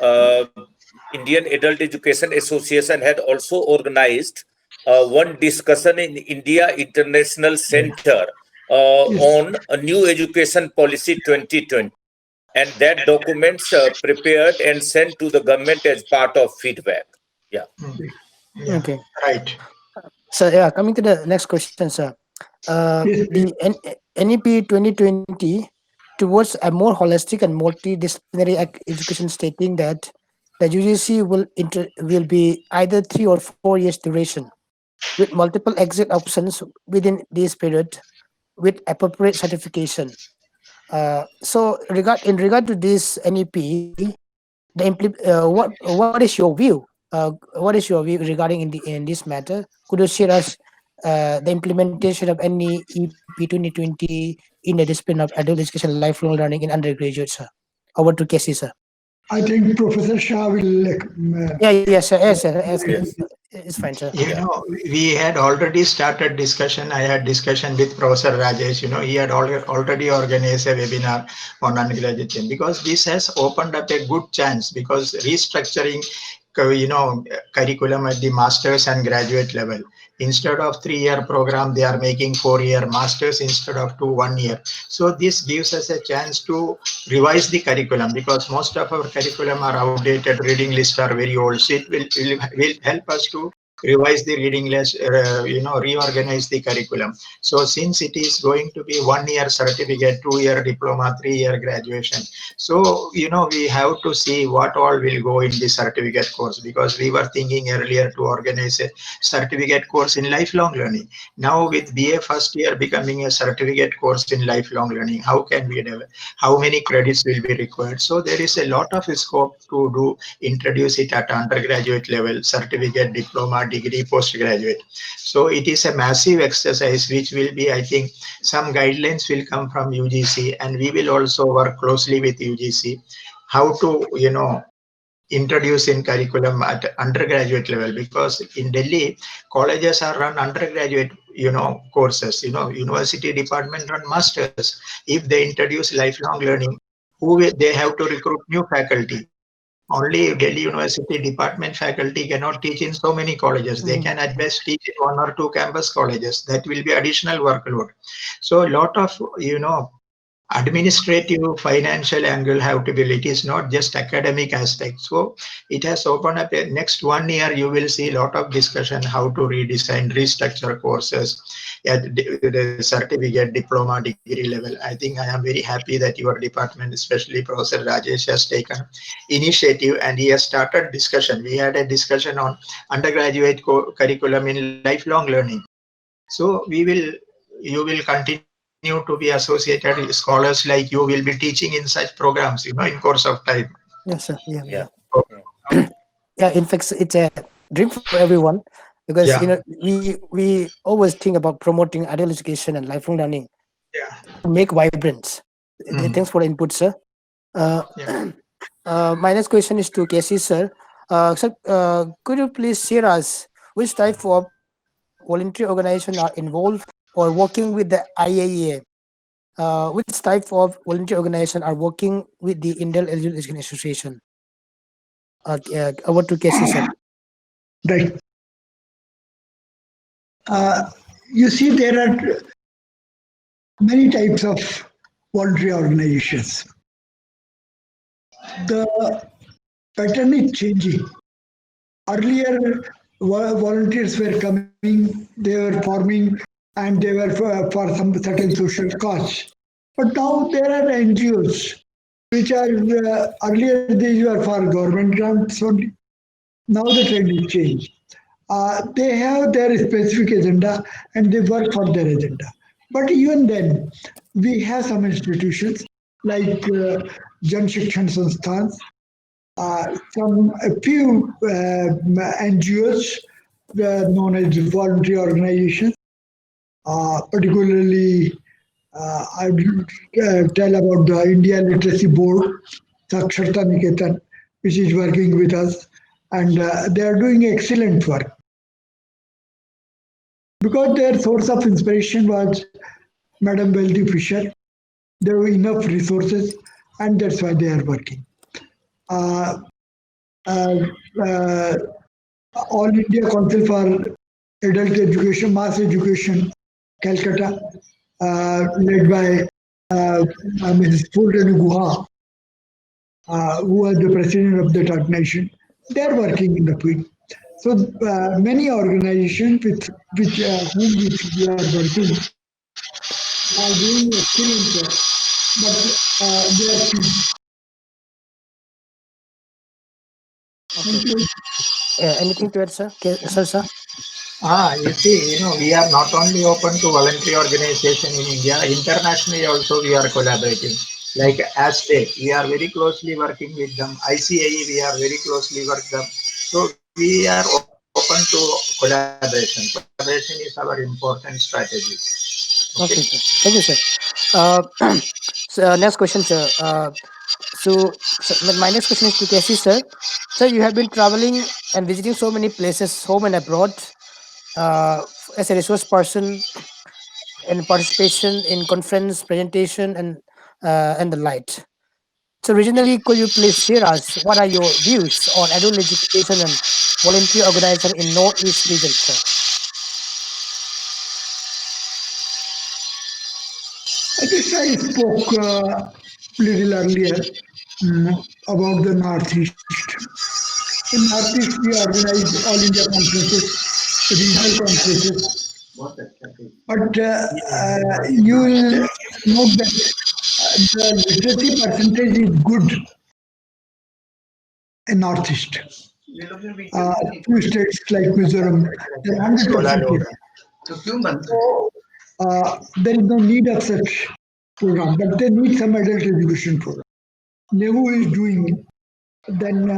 uh, Indian Adult Education Association had also organized one discussion in India International Center Yes. on a new education policy 2020. And that documents prepared and sent to the government as part of feedback. Yeah. Yeah, okay. right. So yeah, coming to the next question, sir. Yes. The NEP 2020 towards a more holistic and multidisciplinary education, stating that the UGC will be either 3 or 4 years duration. with multiple exit options within this period with appropriate certification. In regard to this NEP, what is your view? What is your view regarding in this matter? Could you share us the implementation of any EP 2020 in the discipline of adult education, lifelong learning in undergraduate, sir? Over to Casey, sir. I think Professor Shah will Yes, sir. Yes, sir. Yes, Yes. it's fine, sir. You Yeah. know, we had already started discussion. I had discussion with Professor Rajesh. He had already organized a webinar on undergraduate thing, because this has opened up a good chance, because restructuring, curriculum at the masters and graduate level. Instead of 3-year program, they are making 4-year masters instead of 1 year. So this gives us a chance to revise the curriculum, because most of our curriculum are outdated, reading lists are very old. So it will help us to revise the reading list, reorganize the curriculum. So since it is going to be 1-year certificate, 2-year diploma, 3-year graduation, so we have to see what all will go in the certificate course, because we were thinking earlier to organize a certificate course in lifelong learning. Now with BA first year becoming a certificate course in lifelong learning, how can we develop? How many credits will be required? So there is a lot of scope to introduce it at undergraduate level, certificate, diploma, degree, postgraduate. So it is a massive exercise, which will be, I think, some guidelines will come from UGC, and we will also work closely with UGC how to introduce in curriculum at undergraduate level, because in Delhi colleges are run undergraduate courses, university department run masters. If they introduce lifelong learning, they have to recruit new faculty. Only Delhi University department faculty cannot teach in so many colleges. They can at best teach in 1 or 2 campus colleges. That will be additional workload. So a lot of administrative financial angle have to be, it is not just academic aspect. So it has opened up next 1 year, you will see a lot of discussion how to redesign, restructure courses at the certificate, diploma, degree level. I think I am very happy that your department, especially Professor Rajesh, has taken initiative and he has started discussion. We had a discussion on undergraduate curriculum in lifelong learning. So you will continue to be associated. Scholars like you will be teaching in such programs, in course of time. Yes, sir. Yeah, Yeah. yeah. In fact, it's a dream for everyone because Yeah, we always think about promoting adult education and lifelong learning yeah, to make vibrant. mm, Thanks for the input, sir. Uh, yeah. my next question is to Casey, sir. Sir, could you please share us which type of voluntary organization are involved or working with the IAEA? Which type of voluntary organization are working with the Indian Education Association? Over to Casey, sir. right. You see, there are many types of voluntary organizations. The pattern is changing. Earlier, volunteers were coming, they were forming, and they were for some certain social cause. But now there are NGOs, which are earlier these were for government grants only. Now the trend is changed. They have their specific agenda and they work for their agenda. But even then, we have some institutions like Jan Shikshan Sansthan, a few NGOs known as voluntary organizations, particularly I will tell about the India Literacy Board, Saksharta Niketan, which is working with us, and they are doing excellent work. Because their source of inspiration was Madam Wealthy Fisher, there were enough resources, and that's why they are working. Uh, uh, uh, All India Council for Adult Education, Mass Education, Calcutta, led by Mrs. Purna Guha, who was the president of that organization. They are working in the field. So many organizations with which whom we are working are doing excellent work, but they are few. Thank Okay. you. Anything to add, sir? Sir, sir. You see, we are not only open to voluntary organization in India, internationally also we are collaborating. Like ASTEC, we are very closely working with them. ICAE, we are very closely work them. So we are open to collaboration. Collaboration is our important strategy. Okay. Okay, sir. Thank you, sir. Uh, so, next question, sir. So my next question is to Casey, sir. Sir, you have been traveling and visiting so many places, home and abroad, as a resource person and participation in conference, presentation, and the light. So, regionally, could you please share us what are your views on adult education and volunteer organization in Northeast region, sir? I guess I spoke little earlier about the Northeast. In Northeast, we organize all India conferences, regional conferences, but you will note that the literacy percentage is good in Northeast. Few states like Mizoram, they're 100% So there is no need of such program, but they need some adult education program. NEHU is doing. Then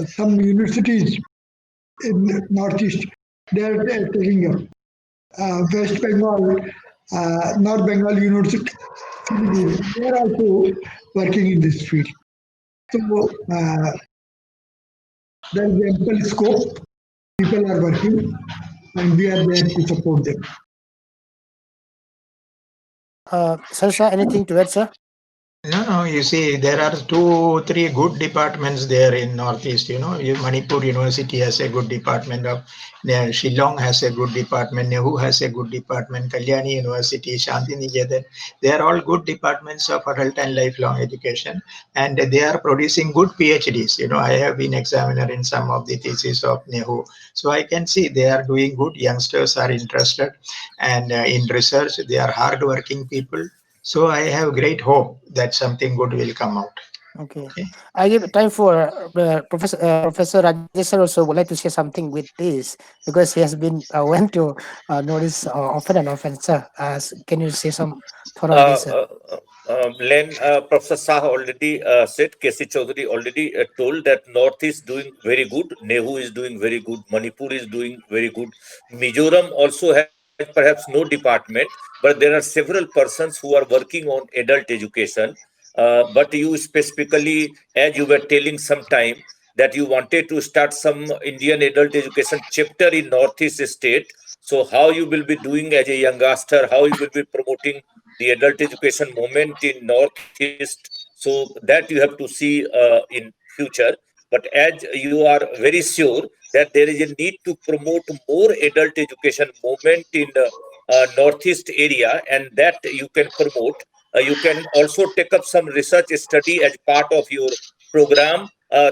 some universities in Northeast, they are taking up. West Bengal, North Bengal University, they are also working in this field. So there is ample scope. People are working, and we are there to support them. Sir, anything to add, sir? No, you see, there are two, three good departments there in Northeast. Manipur University has a good department of, Shillong has a good department, Nehu has a good department, Kalyani University, Shantiniketan. They are all good departments of adult and lifelong education, and they are producing good PhDs. I have been examiner in some of the theses of Nehu, so I can see they are doing good. Youngsters are interested, and in research, they are hardworking people. So I have great hope that something good will come out. Okay. Okay. I give time for Professor Rajesh sir also would like to say something with this because he has been went to notice often and often, sir. Can you say some thought on this, sir? Len, Professor Shah already said, K.C. Chaudhary already told that North is doing very good, Nehu is doing very good, Manipur is doing very good, Mizoram also has perhaps no department, but there are several persons who are working on adult education. But you specifically, as you were telling sometime, that you wanted to start some Indian adult education chapter in Northeast state. So how you will be doing as a youngster, how you will be promoting the adult education movement in Northeast. So that you have to see in future. But as you are very sure that there is a need to promote more adult education movement in Northeast area, and that you can promote. You can also take up some research study as part of your program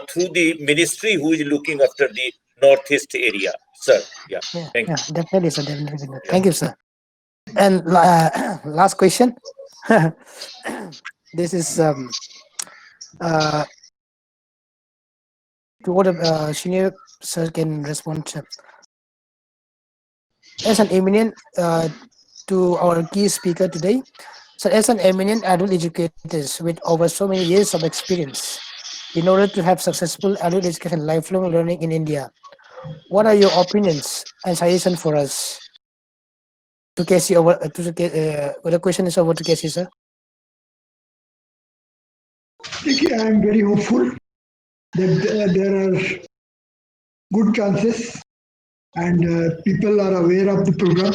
through the ministry who is looking after the Northeast area, sir. Yeah, Yeah, thank yeah, you. definitely, sir. Definitely. Yeah. Thank you, sir. And last question. This is uh, to what senior sir can respond to. As an eminent to our key speaker today, so as an eminent adult educators with over so many years of experience, in order to have successful adult education lifelong learning in India, what are your opinions and suggestions for us? To Casey over well, the question is over to Casey, sir. I am very hopeful that there are good chances and people are aware of the program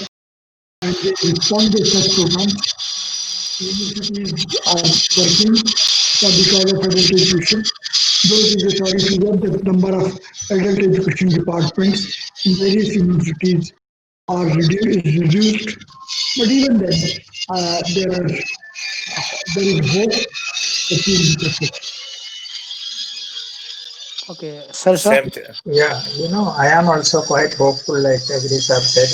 and they respond to such programs. Universities are working for the cause of adult education. Though it is a sorry figure, the number of adult education departments in various universities is reduced. But even then, there is hope that we will be successful. Okay, sir. Same. Yeah, I am also quite hopeful, like Agri sir said,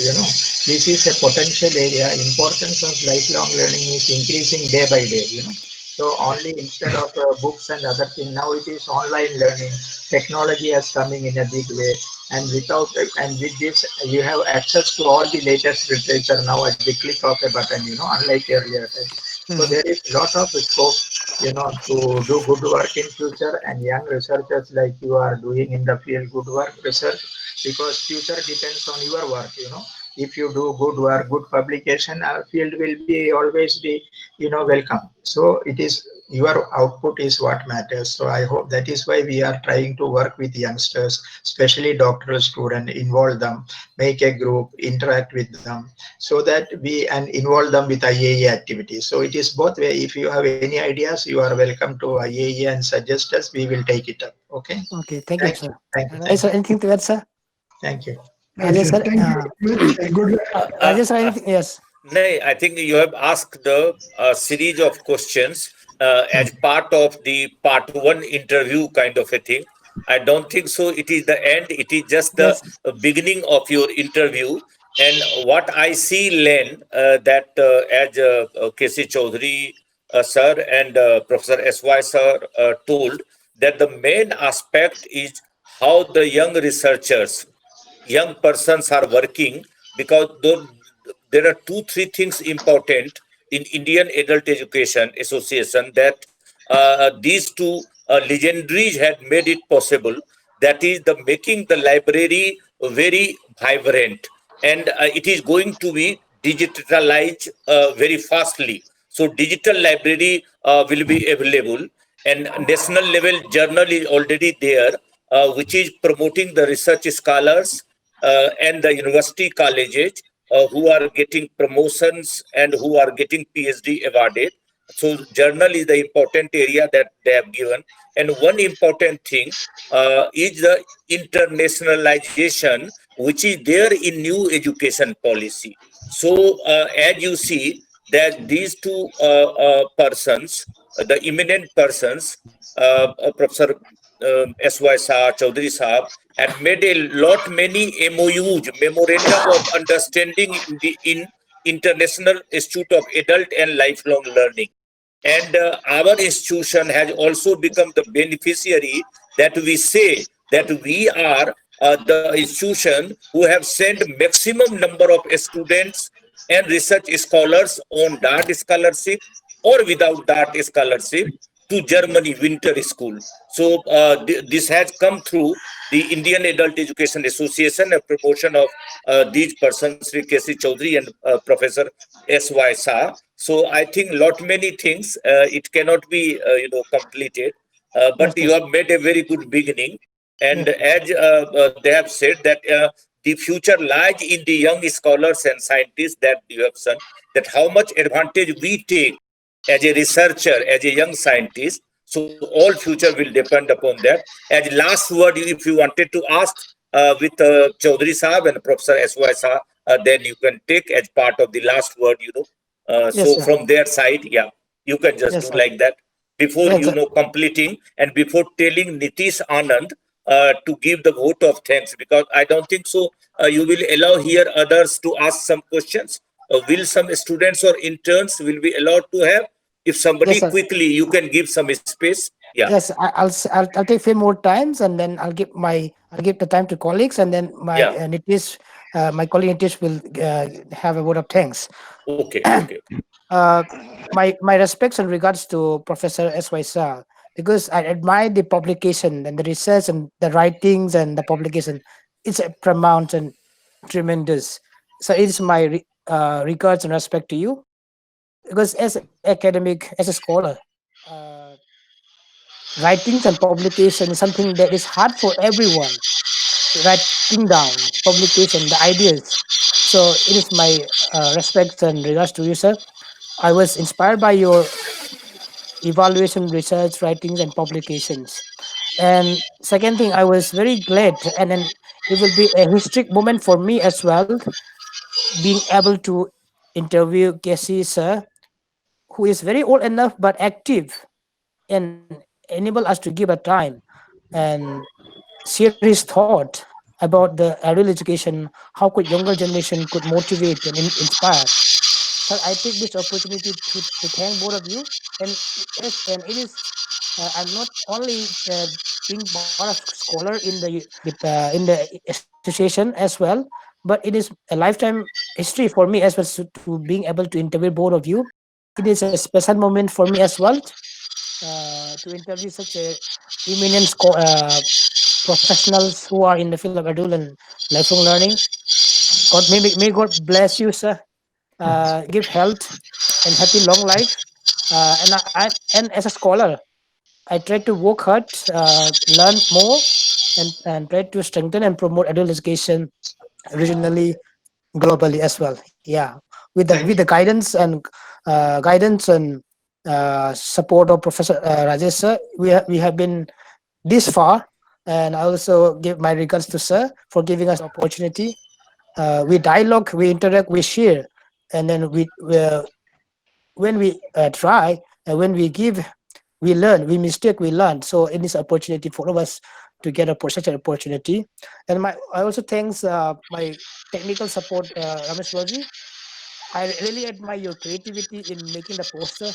this is a potential area. Importance of lifelong learning is increasing day by day. So only instead of books and other things, now it is online learning. Technology is coming in a big way. and and with this you have access to all the latest literature now at the click of a button, unlike earlier times. So Mhm. there is lot of scope, to do good work in future, and young researchers like you are doing in the field good work research, because future depends on your work. If you do good work, good publication, our field will be always be, welcome. So it is your output is what matters. So I hope that is why we are trying to work with youngsters, especially doctoral students, involve them, make a group, interact with them, so that we and involve them with IAEA activities. So it is both way. If you have any ideas, you are welcome to IAEA and suggest us. We will take it up. Okay. Okay, thank you, Thank you. sir. Thank you. Yes, Thank sir. you. Anything to add, sir? Thank you. Right, Rajesh, sir. sir. Thank you very much and good luck. Uh, Rajesh, sir. uh, Anything? Yes. No, I think you have asked the series of questions as part of the part one interview kind of a thing. I don't think so. It is the end. It is just the Yes. beginning of your interview. And what I see, Len, that as K.C. Chaudhary sir and Professor S.Y. sir told, that the main aspect is how the young researchers, young persons are working, because there are two three things important in Indian Adult Education Association, that these two legendaries had made it possible. That is the making the library very vibrant, and it is going to be digitalized very fastly. So digital library will be available, and national level journal is already there, which is promoting the research scholars and the university colleges who are getting promotions and who are getting PhD awarded. So journal is the important area that they have given. And one important thing is the internationalization, which is there in new education policy. So as you see that these two persons, the eminent persons, Professor S.Y. Shah, Chaudhary Sahab, had made a lot many MOUs, memorandum of understanding in International Institute of Adult and Lifelong Learning. And our institution has also become the beneficiary, that we say that we are the institution who have sent maximum number of students and research scholars on DART scholarship or without DART scholarship to Germany winter school. So this has come through the Indian Adult Education Association, a promotion of these persons, Sri K.C. Chaudhary and Professor S.Y. Shah. So I think lot many things it cannot be completed, but Yes. you Yes. have made a very good beginning. And Yes. as they have said that the future lies in the young scholars and scientists that you have said, that how much advantage we take as a researcher, as a young scientist. So all future will depend upon that. As last word, if you wanted to ask with Chaudhary Saab and Professor S.Y. Shah, then you can take as part of the last word, Yes, so sir. from their side, yeah, you can just Yes, do sir. like that before, Yes, sir. completing and before telling Nitish Anand to give the vote of thanks, because I don't think so. You will allow here others to ask some questions. Will some students or interns will be allowed to have? If Yes, somebody sir. quickly, you can give some space. Yeah, Yes, I'll take few more times, and then I'll give the time to colleagues, and then yeah. my colleague Nitish will have a word of thanks. Okay, okay, okay. uh, my respects in regards to Professor S.Y. Shah, because I admire the publication and the research and the writings and the publication. It's a paramount and tremendous. So it is my regards and respect to you, because as academic, as a scholar, uh, writings and publication is something that is hard for everyone. Writing down publication, the ideas. So it is my respects and regards to you, sir. I was inspired by your evaluation, research, writings, and publications. And second thing, I was very glad, and then it will be a historic moment for me as well, being able to interview Casey, sir, who is very old enough but active, and enable us to give a time and share his thought about the early education, how could younger generation could motivate and inspire. So I take this opportunity to thank both of you, and yes, and it is I'm not only being part of scholar in the association as well, but it is a lifetime history for me as well. So to being able to interview both of you, it is a special moment for me as well. To interview such a eminent professionals who are in the field of adult and lifelong learning. God may God bless you, sir. Give health and happy long life. And as a scholar, I try to work hard, learn more, and try to strengthen and promote adult education regionally, globally as well. Yeah, with the Thank you. guidance and support of Professor Rajesh sir, we have been this far. And I also give my regards to sir for giving us opportunity. We dialogue, we interact, we share, and then when we try and when we give, we learn. We mistake, we learn. So it is opportunity for all of us to get such an opportunity. And I also thanks my technical support, Ramesh Loji. I really admire your creativity in making the poster.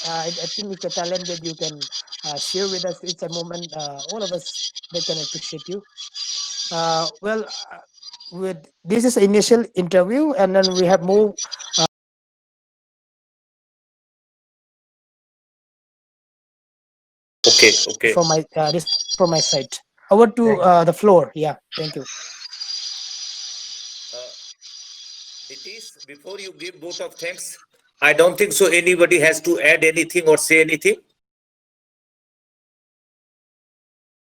I think it's a talent that you can share with us. It's a moment, all of us that can appreciate you. Well, with this is initial interview, and then we have more Okay, okay. this from my side. Over to Thank the floor. Yeah, thank you. Uh, Nitish, before you give vote of thanks, I don't think so anybody has to add anything or say anything.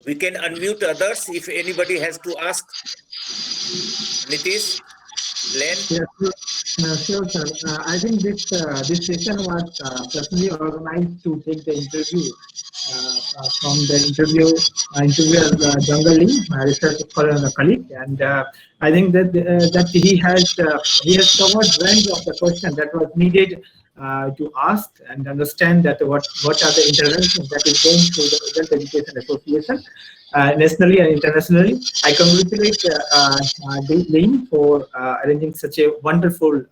We can unmute others if anybody has to ask. Nitish, Len. Yes, sure, sir. I think this session was personally organized to take the interview from the interviewer Jungle Lee, my research scholar and a colleague, and I think that he has covered range of the question that was needed to ask and understand that what are the interventions that is going through the Adult Education Association nationally and internationally. I congratulate Dean for arranging such a wonderful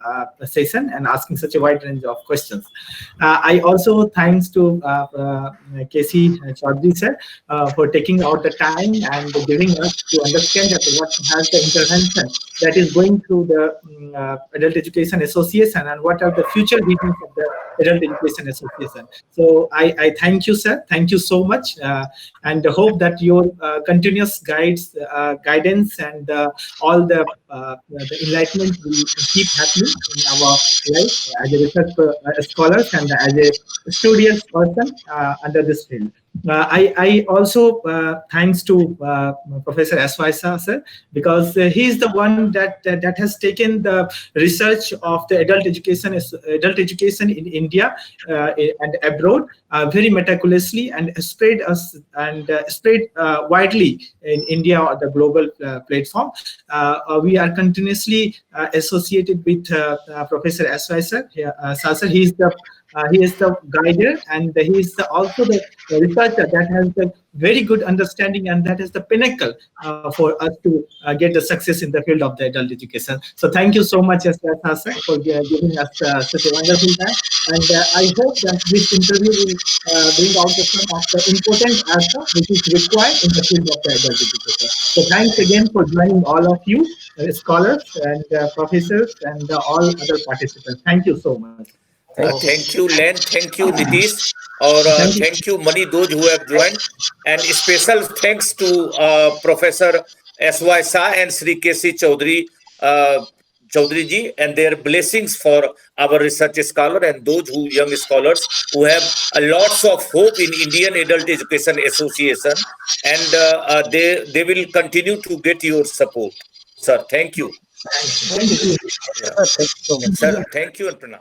session and asking such a wide range of questions. I also thanks to Casey Chaudhary sir for taking out the time and giving us to understand that what has the intervention that is going through the Adult Education Association and what are the future visions of the Adult Education Association. So I thank you, sir. Thank you so much, and hope that your continuous guidance and all the enlightenment will keep happening in our life as a research scholars and as a studious person under this field. I also thanks to Professor Aswaisa sir because he is the one that has taken the research of the adult education in India and abroad very meticulously and spread widely in India or the global platform. We are continuously associated with Professor Aswaisa sir. He is the guider and he is also the researcher that has the very good understanding and that is the pinnacle for us to get the success in the field of the adult education. So thank you so much, Sir, for giving us such a wonderful time. And I hope that this interview will bring out some of the important aspects which is required in the field of the adult education. So thanks again for joining all of you, scholars and professors and all other participants. Thank you so much. Thank you, Len. Thank you, Nitish. Or Thank you. thank you, Mani, those who have joined. And special thanks to Professor S.Y. Shah and Sri K.C. Chaudhary ji and their blessings for our research scholar and those young scholars who have lots of hope in Indian Adult Education Association, and they will continue to get your support. Sir, thank you. Thank you. Yeah. Thank you so much. Sir, thank you and pranam.